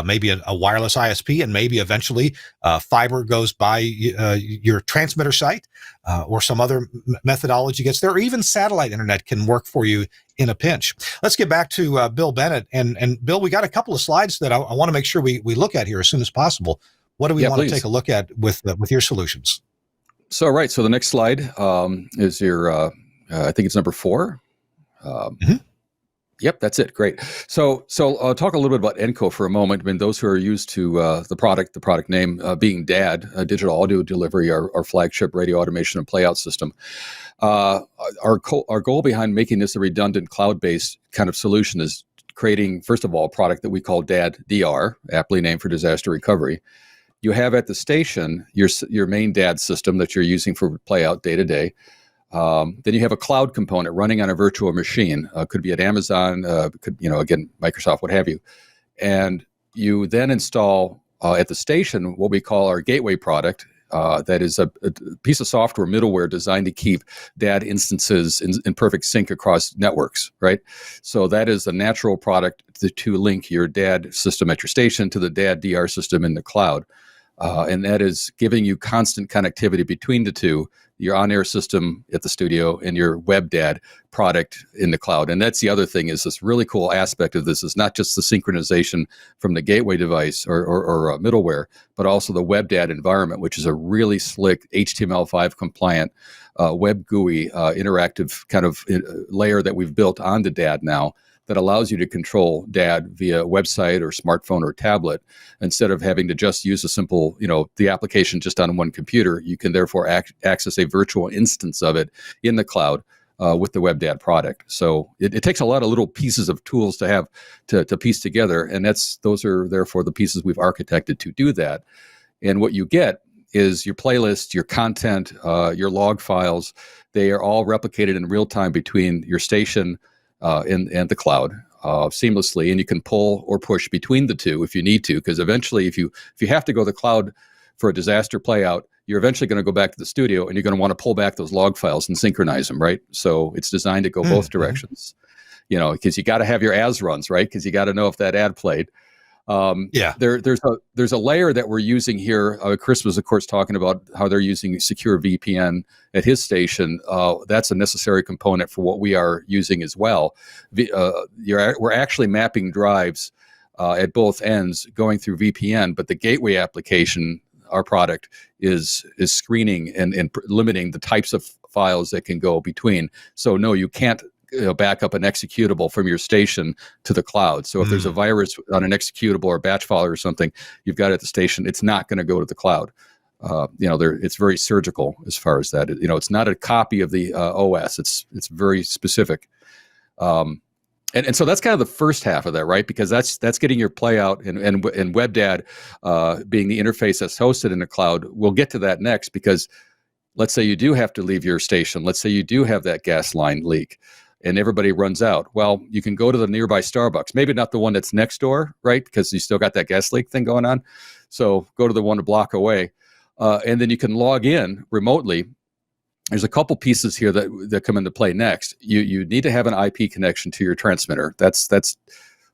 maybe a wireless ISP, and maybe eventually fiber goes by your transmitter site, or some other methodology gets there, or even satellite internet can work for you in a pinch. Let's get back to Bill Bennett. And Bill, we got a couple of slides that I want to make sure we look at here as soon as possible. What do we want to take a look at with your solutions? So the next slide is your, I think it's number 4. Yep, that's it. Great. So I'll talk a little bit about ENCO for a moment. I mean, those who are used to the product name being DAD, Digital Audio Delivery, our flagship radio automation and playout system. Our goal behind making this a redundant cloud-based kind of solution is creating, first of all, a product that we call DAD DR, aptly named for disaster recovery. You have at the station your main DAD system that you're using for playout day to day. Then you have a cloud component running on a virtual machine. Could be at Amazon, again, Microsoft, what have you. And you then install at the station what we call our gateway product. That is a piece of software middleware designed to keep DAD instances in perfect sync across networks, right? So that is a natural product to link your DAD system at your station to the DAD DR system in the cloud. And that is giving you constant connectivity between the two, your on-air system at the studio and your web DAD product in the cloud. And that's the other thing, is this really cool aspect of this is not just the synchronization from the gateway device or middleware, but also the web DAD environment, which is a really slick HTML5 compliant web GUI interactive kind of layer that we've built onto DAD now, that allows you to control DAD via website or smartphone or tablet, instead of having to just use a simple, the application just on one computer. You can therefore access a virtual instance of it in the cloud with the WebDAD product. So it takes a lot of little pieces of tools to have to piece together, and those are therefore the pieces we've architected to do that. And what you get is your playlist, your content, your log files. They are all replicated in real time between your station and the cloud seamlessly, and you can pull or push between the two if you need to, because eventually if you have to go to the cloud for a disaster playout, you're eventually going to go back to the studio and you're going to want to pull back those log files and synchronize them, right? So it's designed to go both directions, because you got to have your as runs, right? Because you got to know if that ad played. There's a layer that we're using here. Chris was, of course, talking about how they're using secure VPN at his station. That's a necessary component for what we are using as well. We're actually mapping drives at both ends going through VPN, but the gateway application, our product, is screening and limiting the types of files that can go between. So no, you can't back up an executable from your station to the cloud. So if there's a virus on an executable or batch file or something you've got at the station, it's not going to go to the cloud. It's very surgical as far as that. It's not a copy of the OS. It's very specific. And so that's kind of the first half of that, right? Because that's getting your play out and WebDAD being the interface that's hosted in the cloud. We'll get to that next, because let's say you do have to leave your station. Let's say you do have that gas line leak and everybody runs out. Well, you can go to the nearby Starbucks, maybe not the one that's next door, right? Because you still got that gas leak thing going on. So go to the one a block away. And then you can log in remotely. There's a couple pieces here that come into play next. You need to have an IP connection to your transmitter. That's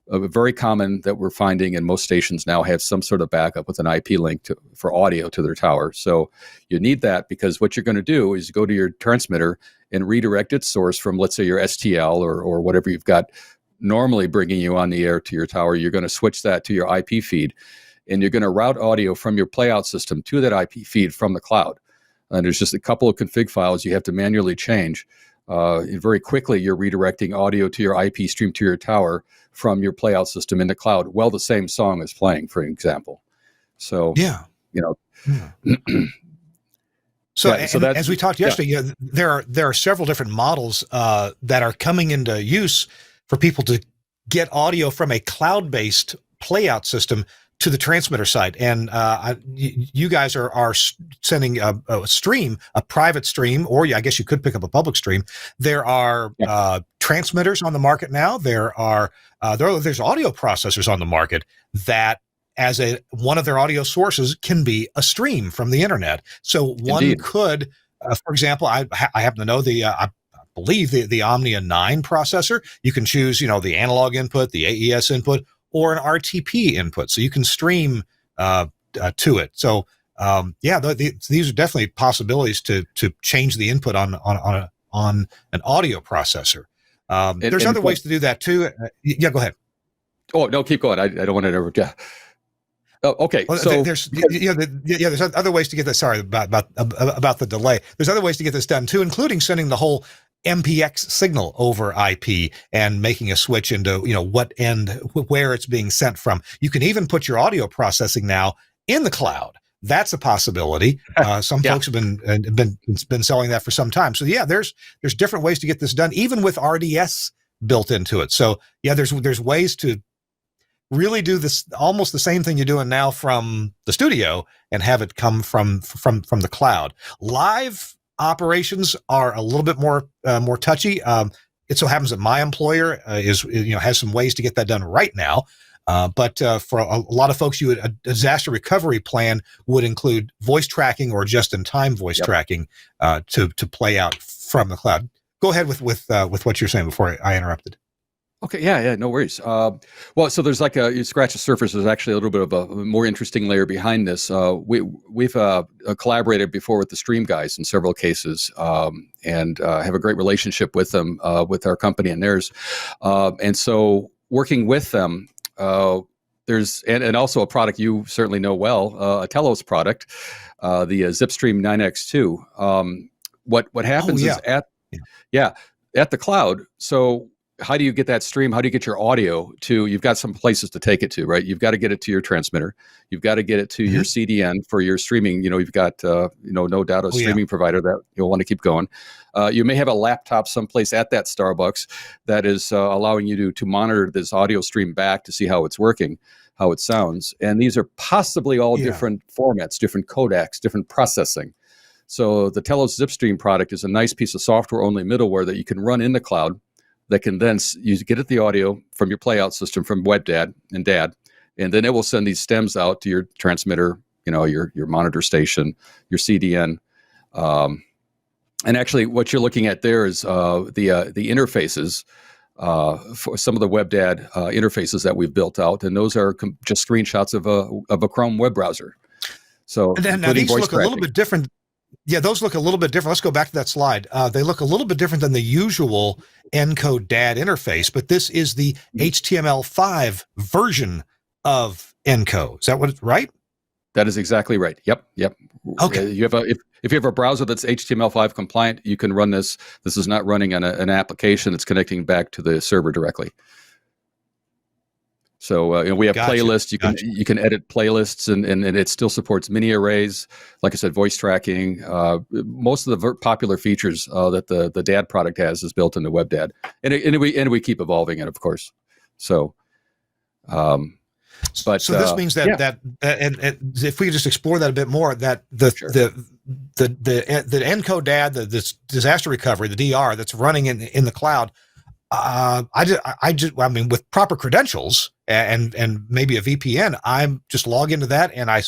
very common that we're finding, and most stations now have some sort of backup with an IP link for audio to their tower. So you need that, because what you're going to do is go to your transmitter and redirect its source from, let's say, your STL or whatever you've got normally bringing you on the air to your tower. You're going to switch that to your IP feed, and you're going to route audio from your playout system to that IP feed from the cloud. And there's just a couple of config files you have to manually change. And very quickly, you're redirecting audio to your IP stream to your tower from your playout system in the cloud. Well, the same song is playing, for example. So, So as we talked yesterday, there are several different models that are coming into use for people to get audio from a cloud-based playout system to the transmitter side. And you guys are sending a stream, a private stream, or I guess you could pick up a public stream. There are transmitters on the market now. There's audio processors on the market that, as one of their audio sources, can be a stream from the internet. So one Indeed. could, for example, I happen to know I believe the Omnia 9 processor. You can choose, the analog input, the AES input, or an RTP input, so you can stream to it. So these are definitely possibilities to change the input on an audio processor. There's other ways to do that too. Yeah, go ahead. Oh no, keep going. I don't want to interrupt. Yeah. Oh, okay. Well, so there's other ways to get this. Sorry about the delay. There's other ways to get this done too, including sending the whole MPX signal over IP and making a switch into where it's being sent from. You can even put your audio processing now in the cloud. That's a possibility. Some folks have been selling that for some time. So there's different ways to get this done, even with RDS built into it. So there's ways to really do this, almost the same thing you're doing now from the studio, and have it come from the cloud. Live operations are a little bit more touchy. It so happens that my employer has some ways to get that done right now. But for a lot of folks, a disaster recovery plan would include voice tracking or just-in-time voice tracking to play out from the cloud. Go ahead with what you're saying before I interrupted. Okay, yeah, no worries. Well, so there's you scratch the surface. There's actually a little bit of a more interesting layer behind this. We've collaborated before with the Stream guys in several cases, and have a great relationship with them, with our company and theirs. And so working with them, there's and also a product you certainly know well, a Telos product, the Zipstream 9X2. What happens is at the cloud. So how do you get that stream? How do you get your audio to? You've got some places to take it to, right? You've got to get it to your transmitter. You've got to get it to your CDN for your streaming. You've got no doubt a streaming provider that you'll want to keep going. You may have a laptop someplace at that Starbucks that is allowing you to monitor this audio stream back to see how it's working, how it sounds. And these are possibly all different formats, different codecs, different processing. So the Telos Zipstream product is a nice piece of software-only middleware that you can run in the cloud that can then you get at the audio from your playout system from WebDAD and DAD, and then it will send these stems out to your transmitter, your monitor station, your CDN. And actually, what you're looking at there is the interfaces for some of the WebDAD interfaces that we've built out, and those are just screenshots of a Chrome web browser. So now these look a little bit different. Yeah, those look a little bit different. Let's go back to that slide. They look a little bit different than the usual Encode DAD interface, but this is the HTML5 version of Encode. Is that right? That is exactly right. Yep. Okay. You have if you have a browser that's HTML5 compliant, you can run this. This is not running on an application. It's connecting back to the server directly. So we have playlists. You can edit playlists, and it still supports mini arrays. Like I said, voice tracking. Most of the popular features that the DAD product has is built into WebDAD, and we keep evolving it, of course. So, but so this means that and if we just explore that a bit more, that the Encode DAD, the disaster recovery, the DR that's running in the cloud. I mean, with proper credentials and maybe a VPN, I'm just log into that and I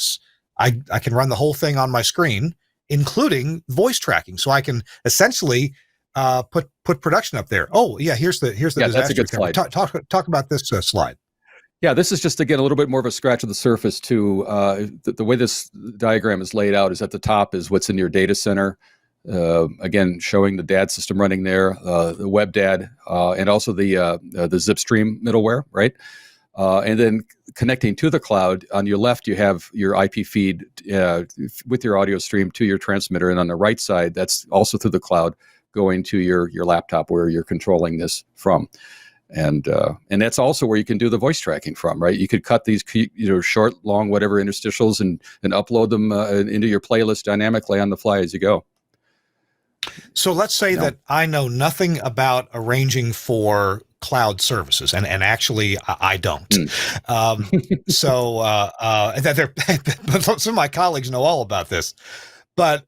can run the whole thing on my screen, including voice tracking. So I can essentially put production up there. Oh yeah, here's the disaster. That's a good slide. Talk about this slide. Yeah, this is just, again, a little bit more of a scratch of the surface to the way this diagram is laid out is at the top is what's in your data center. Again, showing the DAD system running there, the WebDAD, and also the Zipstream middleware, right? And then connecting to the cloud. On your left, you have your IP feed with your audio stream to your transmitter, and on the right side, that's also through the cloud going to your laptop where you're controlling this from. And that's also where you can do the voice tracking from, right? You could cut these, short, long, whatever interstitials and upload them into your playlist dynamically on the fly as you go. So let's say that I know nothing about arranging for cloud services, and actually I don't. So some of my colleagues know all about this, but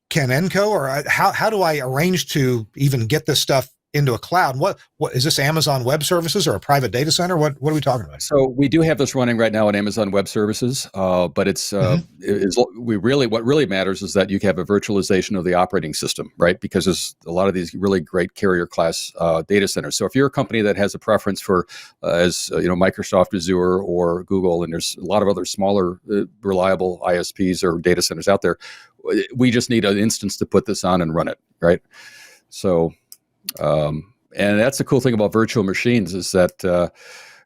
can Enco or how do I arrange to even get this stuff into a cloud. What is this, Amazon Web Services or a private data center? What are we talking about? So we do have this running right now on Amazon Web Services, but it's what really matters is that you have a virtualization of the operating system, right? Because there's a lot of these really great carrier class data centers. So if you're a company that has a preference for, Microsoft Azure or Google, and there's a lot of other smaller reliable ISPs or data centers out there, we just need an instance to put this on and run it, right? So. And that's the cool thing about virtual machines is that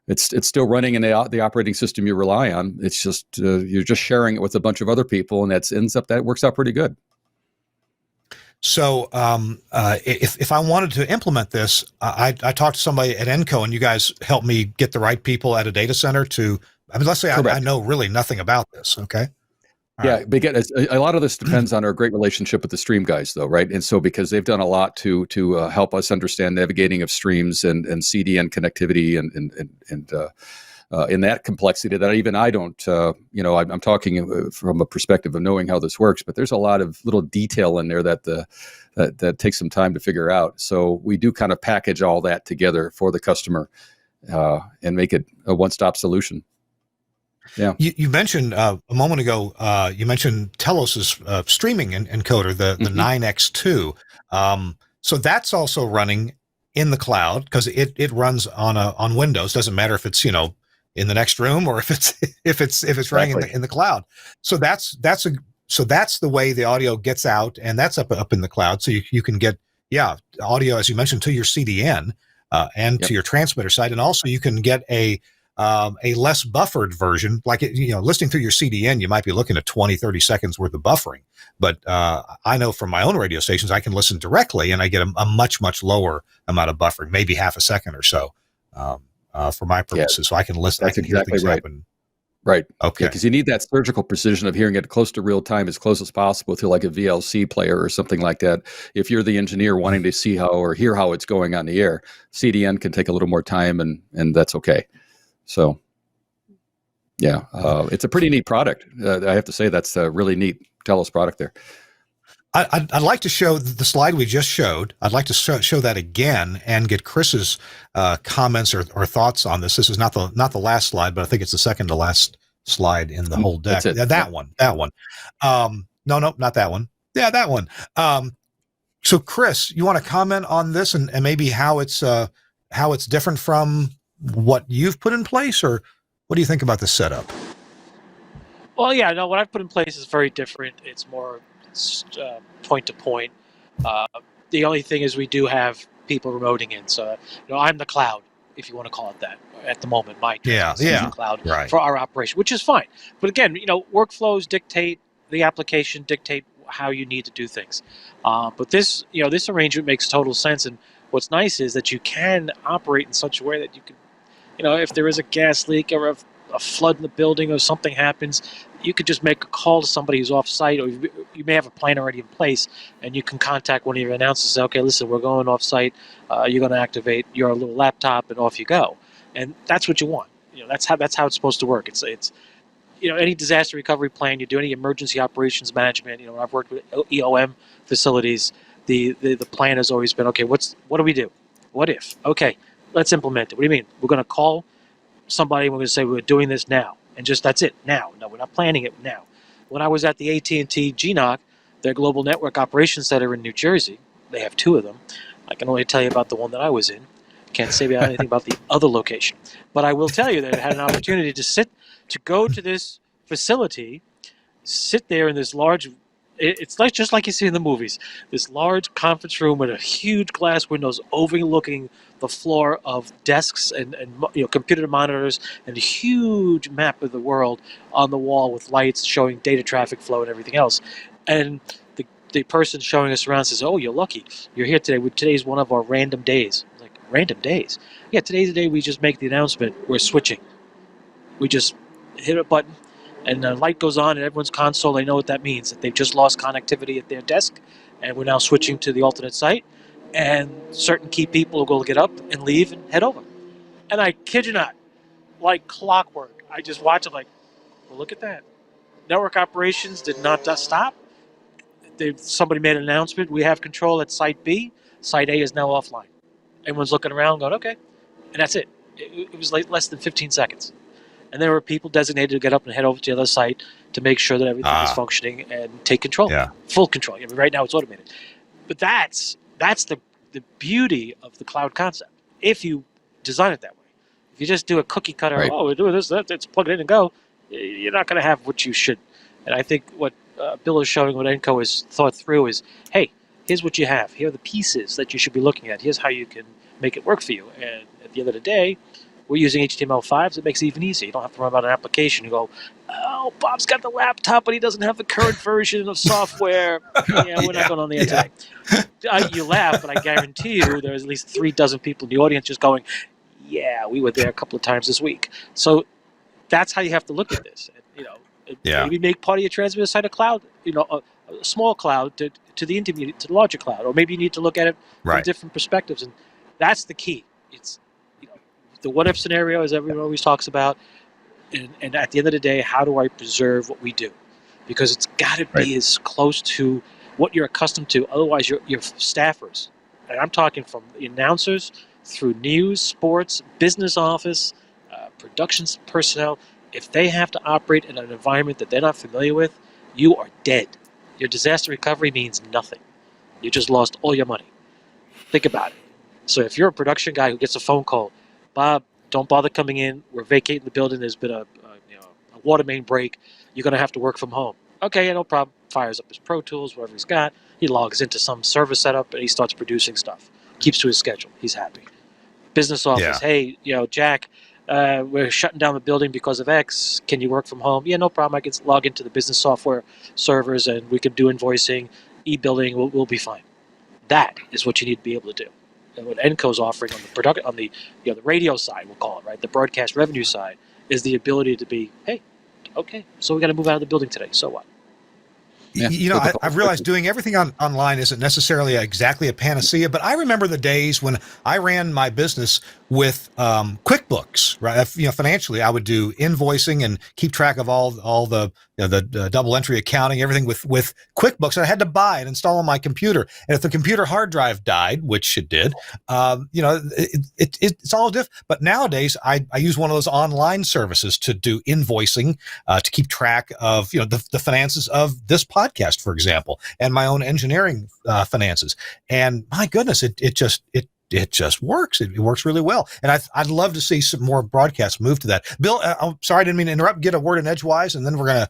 it's still running in the operating system you rely on. It's just you're just sharing it with a bunch of other people, and that works out pretty good. So if I wanted to implement this, I talked to somebody at Enco, and you guys helped me get the right people at a data center to. I mean, let's say I know really nothing about this. Okay. Yeah, because a lot of this depends on our great relationship with the stream guys, though, right? And so because they've done a lot to help us understand navigating of streams and CDN connectivity and in that complexity that even I don't, I'm talking from a perspective of knowing how this works, but there's a lot of little detail in there that takes some time to figure out. So we do kind of package all that together for the customer and make it a one-stop solution. Yeah, you mentioned a moment ago. You mentioned Telos's streaming encoder, the 9x2. So that's also running in the cloud because it runs on Windows. Doesn't matter if it's in the next room or if it's running in the cloud. So that's the way the audio gets out, and that's up in the cloud. So you can get audio, as you mentioned, to your CDN and to your transmitter side, and also you can get a less buffered version, like listening through your CDN, you might be looking at 20, 30 seconds worth of buffering. But I know from my own radio stations, I can listen directly and I get a much, much lower amount of buffering, maybe half a second or so for my purposes. Yeah, so I can listen. I can hear things happen. Right. Okay. Because you need that surgical precision of hearing it close to real time, as close as possible through like a VLC player or something like that. If you're the engineer wanting to see how or hear how it's going on the air, CDN can take a little more time and that's okay. So, it's a pretty neat product. I have to say that's a really neat Telos product there. I'd like to show the slide we just showed. I'd like to show that again and get Chris's comments or thoughts on this. This is not the last slide, but I think it's the second to last slide in the whole deck. That one. No, not that one. Yeah, that one. So, Chris, you want to comment on this and maybe how it's different from what you've put in place, or what do you think about this setup? Well, yeah, no, what I've put in place is very different. It's more point to point. The only thing is we do have people remoting in, so I'm the cloud, if you want to call it that, at the moment. My cloud for our operation, which is fine. But again, workflows dictate the application, dictate how you need to do things. But this arrangement makes total sense, and what's nice is that you can operate in such a way that you can. If there is a gas leak or a flood in the building or something happens, you could just make a call to somebody who's off site, or you may have a plan already in place, and you can contact one of your announcers and say, okay, listen, we're going off site. You're going to activate your little laptop, and off you go. And that's what you want. That's how it's supposed to work. It's any disaster recovery plan, you do any emergency operations management. I've worked with EOM facilities. The plan has always been, okay, what do we do? What if? Okay, let's implement it. What do you mean? We're going to call somebody. We're going to say we're doing this now, and just that's it. Now, no, we're not planning it now. When I was at the AT&T GNOC, their Global Network Operations Center in New Jersey, they have two of them. I can only tell you about the one that I was in. Can't say anything about the other location, but I will tell you that I had an opportunity to go to this facility, sit there in this large. It's like just like you see in the movies. This large conference room with a huge glass windows overlooking the floor of desks and computer monitors and a huge map of the world on the wall with lights showing data traffic flow and everything else. And the person showing us around says, "Oh, you're lucky. You're here today. Today's one of our random days." I'm like, random days? Yeah, today's the day we just make the announcement. We're switching. We just hit a button. And the light goes on in everyone's console. They know what that means, that they've just lost connectivity at their desk, and we're now switching to the alternate site. And certain key people will get up and leave and head over. And I kid you not, like clockwork, I just watch it like, well, look at that. Network operations did not stop. Somebody made an announcement. We have control at Site B. Site A is now offline. Everyone's looking around going, okay. And that's it. It was like less than 15 seconds. And there were people designated to get up and head over to the other site to make sure that everything is functioning and take control, full control. I mean, right now it's automated. But that's the beauty of the cloud concept. If you design it that way, if you just do a cookie cutter, we're doing this, it's plug it in and go, you're not going to have what you should. And I think what Bill is showing, what Enco has thought through is, hey, here's what you have. Here are the pieces that you should be looking at. Here's how you can make it work for you. And at the end of the day, we're using HTML5s. It makes it even easier. You don't have to run about an application. You go, oh, Bob's got the laptop, but he doesn't have the current version of software. We're not going on the air today. You laugh, but I guarantee you there's at least 3 dozen people in the audience just going, yeah, we were there a couple of times this week. So that's how you have to look at this. Maybe make part of your transmitter site a cloud, a small cloud to the intermediate, to the larger cloud, or maybe you need to look at it from different perspectives, and that's the key. It's the what-if scenario, as everyone always talks about, and at the end of the day, how do I preserve what we do? Because it's got to be as close to what you're accustomed to. Otherwise, your staffers, and I'm talking from the announcers through news, sports, business office, production personnel, if they have to operate in an environment that they're not familiar with, you are dead. Your disaster recovery means nothing. You just lost all your money. Think about it. So if you're a production guy who gets a phone call, Bob, don't bother coming in. We're vacating the building. There's been a water main break. You're going to have to work from home. Okay, no problem. Fires up his Pro Tools, whatever he's got. He logs into some server setup, and he starts producing stuff. Keeps to his schedule. He's happy. Business office, hey, Jack, we're shutting down the building because of X. Can you work from home? Yeah, no problem. I can log into the business software servers, and we can do invoicing, e-billing. We'll be fine. That is what you need to be able to do. And what Enco's offering on the the radio side, we'll call it, right, the broadcast revenue side, is the ability to be, hey, okay, so we got to move out of the building today. So what? Yeah. I've realized doing everything online isn't necessarily exactly a panacea, but I remember the days when I ran my business with QuickBooks, right? Financially, I would do invoicing and keep track of all the the double entry accounting, everything with QuickBooks. And I had to buy and install on my computer. And if the computer hard drive died, which it did, it's all different. But nowadays, I use one of those online services to do invoicing, to keep track of the finances of this podcast, for example, and my own engineering finances. And my goodness, it just works. It works really well. And I'd love to see some more broadcasts move to that. Bill, I'm sorry, I didn't mean to interrupt. Get a word in edgewise, and then we're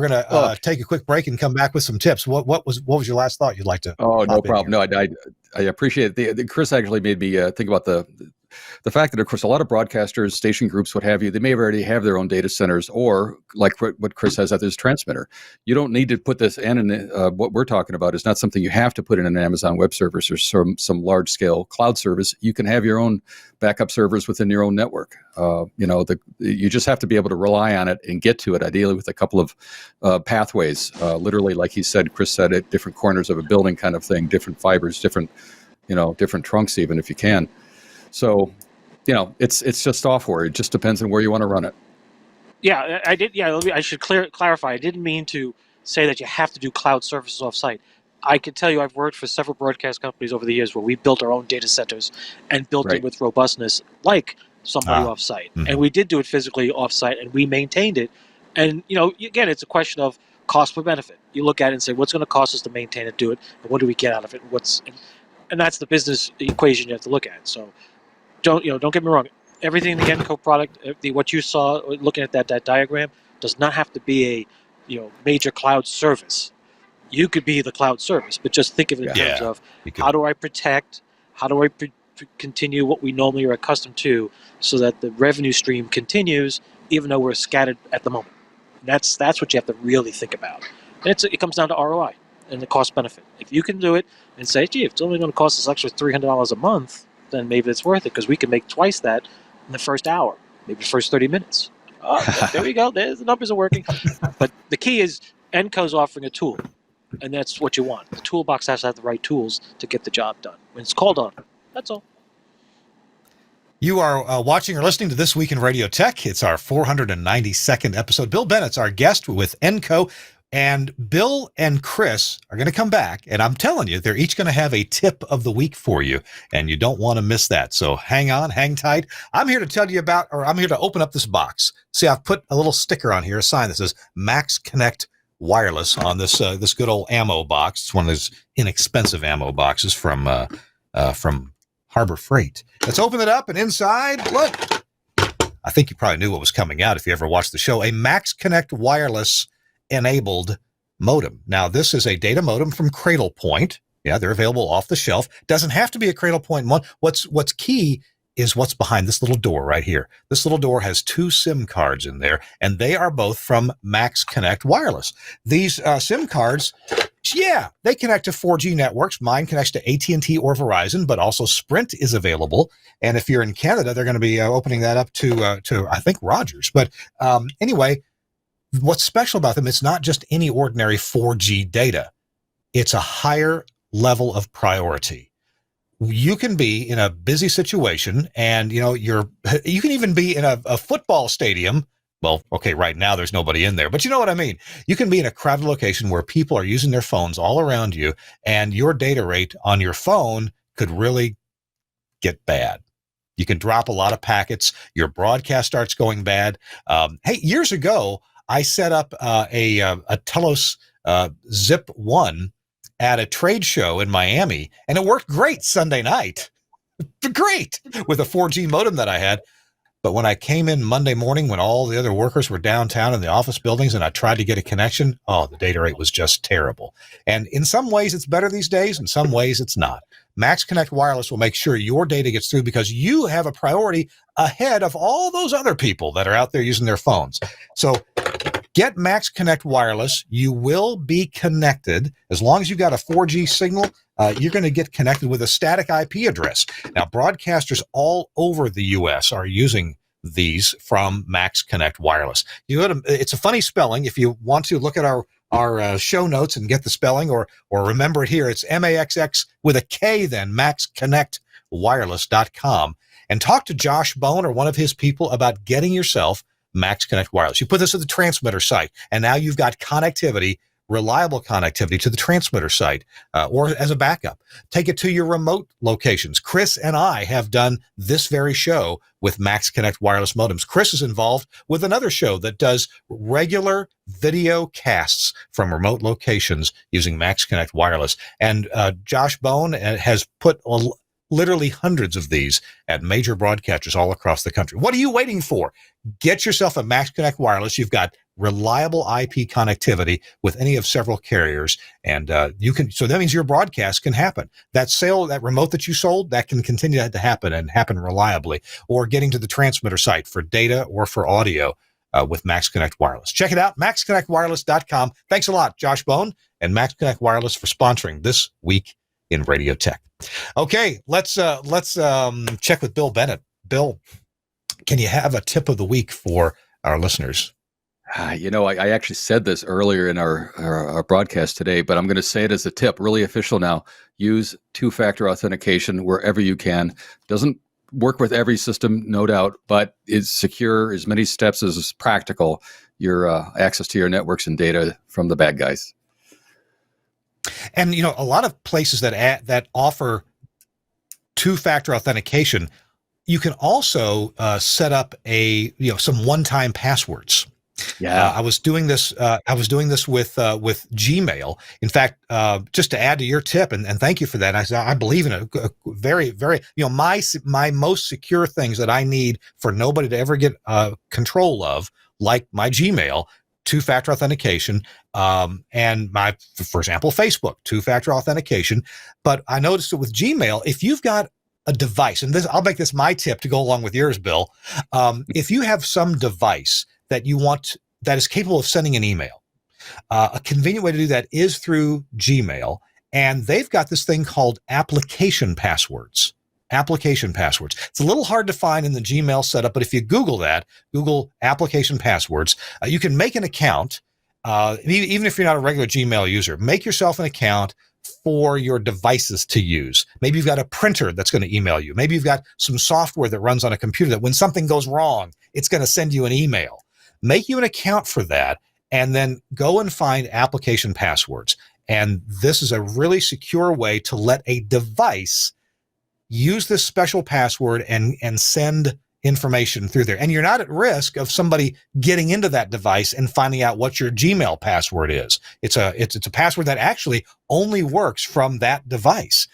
gonna take a quick break and come back with some tips. What was your last thought you'd like to? Oh, no problem. No, I appreciate it. Chris actually made me think about the fact that, of course, a lot of broadcasters, station groups, what have you, they may already have their own data centers, or like what Chris has at this transmitter. You don't need to put this in. What we're talking about is not something you have to put in an Amazon Web Service or some large scale cloud service. You can have your own backup servers within your own network. You just have to be able to rely on it and get to it, ideally with a couple of pathways, literally, like he said, Chris said, at different corners of a building kind of thing, different fibers, different trunks, even if you can. So, it's just software. It just depends on where you want to run it. Yeah, I did. Yeah, I should clarify. I didn't mean to say that you have to do cloud services offsite. I can tell you I've worked for several broadcast companies over the years where we built our own data centers and built it with robustness like somebody offsite. Mm-hmm. And we did do it physically offsite, and we maintained it. And, again, it's a question of cost per benefit. You look at it and say, what's going to cost us to maintain it, do it, and what do we get out of it? And that's the business equation you have to look at. So don't get me wrong. Everything in the Enco product, what you saw looking at that diagram, does not have to be a major cloud service. You could be the cloud service, but just think of it in terms of how do I protect, how do I continue what we normally are accustomed to, so that the revenue stream continues, even though we're scattered at the moment. And that's what you have to really think about. And it comes down to ROI and the cost benefit. If you can do it and say, gee, if it's only going to cost us extra $300 a month, then maybe it's worth it, because we can make twice that in the first hour, maybe the first 30 minutes. Oh, there we go. The numbers are working. But the key is Enco's offering a tool, and that's what you want. The toolbox has to have the right tools to get the job done when it's called on. That's all. You are watching or listening to This Week in Radio Tech. It's our 492nd episode. Bill Bennett's our guest with Enco. And Bill and Chris are going to come back, and I'm telling you, they're each going to have a tip of the week for you, and you don't want to miss that. So hang on, hang tight. I'm here to tell you about, or I'm here to open up this box. See, I've put a little sticker on here, a sign that says Max Connect Wireless on this this good old ammo box. It's one of those inexpensive ammo boxes from Harbor Freight. Let's open it up, and inside, look. I think you probably knew what was coming out if you ever watched the show. A Max Connect Wireless enabled modem. Now, this is a data modem from Cradlepoint. Yeah, they're available off the shelf. Doesn't have to be a Cradlepoint one. What's key is what's behind this little door right here. This little door has 2 SIM cards in there, and they are both from Max Connect Wireless. These SIM cards, yeah, they connect to 4G networks. Mine connects to AT&T or Verizon, but also Sprint is available. And if you're in Canada, they're going to be opening that up to I think Rogers. But anyway, what's special about them, it's not just any ordinary 4G data. It's a higher level of priority. You can be in a busy situation and, you can even be in a football stadium. Well, okay, right now there's nobody in there, but you know what I mean? You can be in a crowded location where people are using their phones all around you, and your data rate on your phone could really get bad. You can drop a lot of packets. Your broadcast starts going bad. Hey, years ago, I set up a Telos Zip 1 at a trade show in Miami, and it worked great Sunday night. Great with a 4G modem that I had. But when I came in Monday morning, when all the other workers were downtown in the office buildings and I tried to get a connection, the data rate was just terrible. And in some ways it's better these days. In some ways it's not. Max Connect Wireless will make sure your data gets through because you have a priority ahead of all those other people that are out there using their phones. So get Max Connect Wireless. You will be connected. As long as you've got a 4G signal, you're going to get connected with a static IP address. Now, broadcasters all over the U.S. are using these from Max Connect Wireless. It's a funny spelling. If you want to look at our show notes and get the spelling or remember it here, it's MAXX with a K then, maxconnectwireless.com. And talk to Josh Bone or one of his people about getting yourself Max Connect Wireless. You put this at the transmitter site, and now you've got connectivity, reliable connectivity to the transmitter site or as a backup. Take it to your remote locations. Chris and I have done this very show with Max Connect Wireless modems. Chris is involved with another show that does regular video casts from remote locations using Max Connect Wireless. And Josh Bone has put literally hundreds of these at major broadcasters all across the country. What are you waiting for? Get yourself a Max Connect Wireless. You've got reliable IP connectivity with any of several carriers, and so that means your broadcast can happen. That sale, that remote that you sold, that can continue to happen and happen reliably, or getting to the transmitter site for data or for audio with Max Connect Wireless. Check it out, maxconnectwireless.com. Thanks a lot, Josh Bone and Max Connect Wireless, for sponsoring This Week in Radio Tech. Okay, let's check with Bill Bennett. Bill, can you have a tip of the week for our listeners? I actually said this earlier in our broadcast today, but I'm going to say it as a tip, really official now. Use two-factor authentication wherever you can. Doesn't work with every system, no doubt, but it's secure, as many steps as is practical, your access to your networks and data from the bad guys. And, a lot of places that offer two-factor authentication, you can also set up some one-time passwords. Yeah, I was doing this with Gmail. In fact, just to add to your tip, and thank you for that. I believe in a very, very, my most secure things that I need for nobody to ever get control of, like my Gmail, two-factor authentication, and for example, Facebook, two-factor authentication. But I noticed that with Gmail, if you've got a device, and I'll make this my tip to go along with yours, Bill. If you have some device that that is capable of sending an email, a convenient way to do that is through Gmail, and they've got this thing called application passwords. Application passwords. It's a little hard to find in the Gmail setup, but if you Google application passwords, you can make an account. Even if you're not a regular Gmail user, make yourself an account for your devices to use. Maybe you've got a printer that's going to email you. Maybe you've got some software that runs on a computer that when something goes wrong, it's going to send you an email. Make you an account for that and then go and find application passwords. And this is a really secure way to let a device use this special password and send information through there. And you're not at risk of somebody getting into that device and finding out what your Gmail password is. It's a password that actually only works from that device.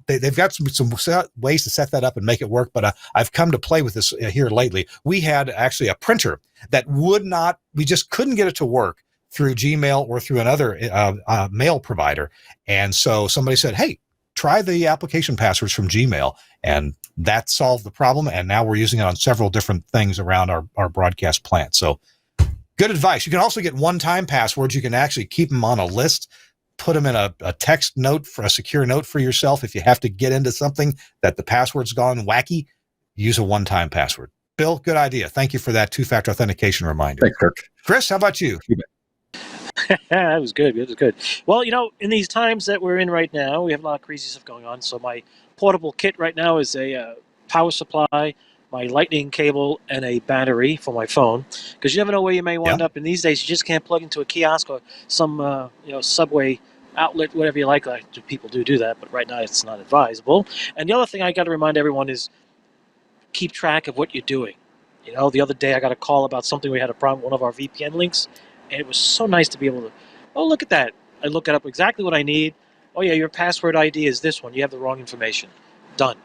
They've got some ways to set that up and make it work, but I've come to play with this here lately. We had actually a printer that we just couldn't get it to work through Gmail or through another mail provider. And so somebody said, hey, try the application passwords from Gmail, and that solved the problem. And now we're using it on several different things around our broadcast plant. So good advice. You can also get one-time passwords. You can actually keep them on a list, put them in a text note for a secure note for yourself. If you have to get into something that the password's gone wacky, use a one-time password. Bill, good idea. Thank you for that two-factor authentication reminder. Thanks, Kirk. Chris, how about you? That was good. It was good. Well, in these times that we're in right now, we have a lot of crazy stuff going on. So my portable kit right now is a power supply, my lightning cable, and a battery for my phone. Because you never know where you may wind up. And these days, you just can't plug into a kiosk or some subway outlet, whatever you like. People do that, but right now it's not advisable. And the other thing I got to remind everyone is keep track of what you're doing. The other day I got a call about something. We had a problem with one of our VPN links. And it was so nice to be able to, look at that. I look it up exactly what I need. Oh, yeah, your password ID is this one. You have the wrong information. Done.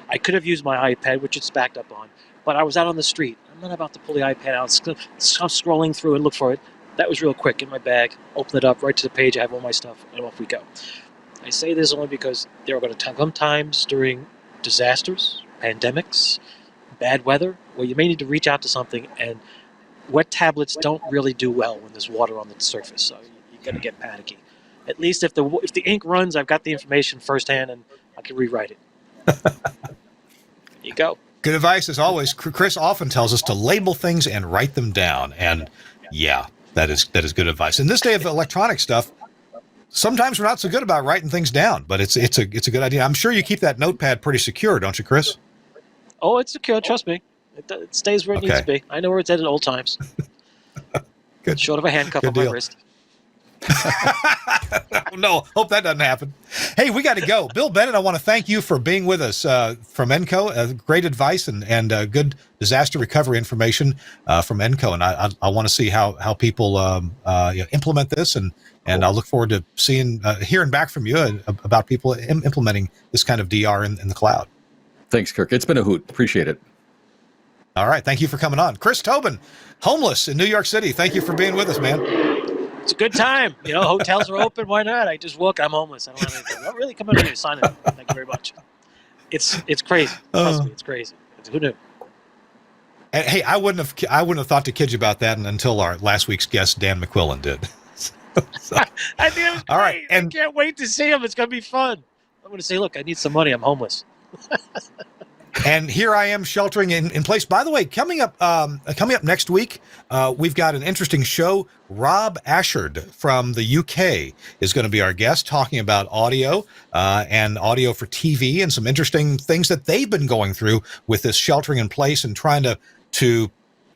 I could have used my iPad, which it's backed up on, but I was out on the street. I'm not about to pull the iPad out, scrolling through and look for it. That was real quick. In my bag, open it up, right to the page. I have all my stuff, and off we go. I say this only because there are going to come times during disasters, pandemics, bad weather, where you may need to reach out to something, and wet tablets don't really do well when there's water on the surface, so you're going to get panicky. At least if the ink runs, I've got the information firsthand, and I can rewrite it. There you go. Good advice, as always. Chris often tells us to label things and write them down, and yeah, that is good advice. In this day of electronic stuff, sometimes we're not so good about writing things down, but it's a good idea. I'm sure you keep that notepad pretty secure, don't you, Chris? Oh, it's secure. Trust me. It stays where it needs to be. I know where it's at all times. Good. Short of a handcuff on my wrist. No, hope that doesn't happen. Hey, we got to go. Bill Bennett, I want to thank you for being with us from Enco. Great advice and good disaster recovery information from Enco. And I want to see how people implement this. And I'll look forward to hearing back from you about people implementing this kind of DR in the cloud. Thanks, Kirk. It's been a hoot. Appreciate it. All right. Thank you for coming on. Chris Tobin, homeless in New York City. Thank you for being with us, man. It's a good time. Hotels are open. Why not? I just walk. I'm homeless. I don't have anything. Don't really come over here. Sign it. Thank you very much. It's crazy. Trust me, it's crazy. Who knew? And, hey, I wouldn't have thought to kid you about that until our last week's guest, Dan McQuillan, did. So. I think it was great. All right, and I can't wait to see him. It's going to be fun. I'm going to say, look, I need some money. I'm homeless. And here I am sheltering in place. By the way, coming up next week, we've got an interesting show. Rob Ashard from the UK is going to be our guest, talking about audio and audio for TV and some interesting things that they've been going through with this sheltering in place and trying to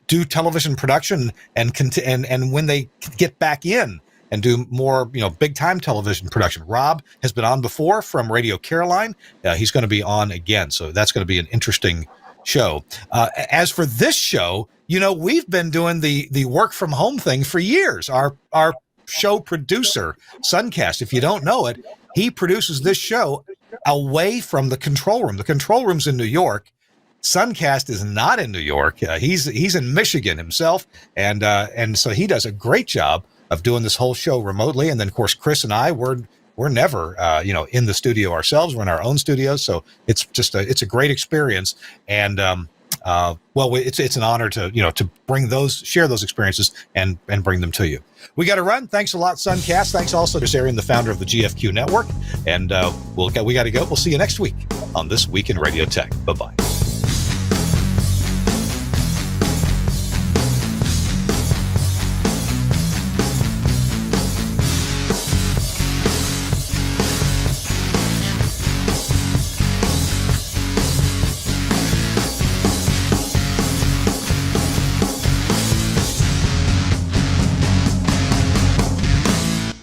do television production and when they get back in and do more, big time television production. Rob has been on before from Radio Caroline. He's going to be on again. So that's going to be an interesting show. As for this show, we've been doing the work from home thing for years. Our show producer, Suncast, if you don't know it, he produces this show away from the control room. The control room's in New York. Suncast is not in New York. He's in Michigan himself. And so he does a great job of doing this whole show remotely. And then, of course, Chris and I, we're never, in the studio ourselves. We're in our own studios. So it's just it's a great experience. And, it's an honor to share those experiences and bring them to you. We got to run. Thanks a lot, Suncast. Thanks also to Arian, the founder of the GFQ network. And we got to go. We'll see you next week on This Week in Radio Tech. Bye-bye.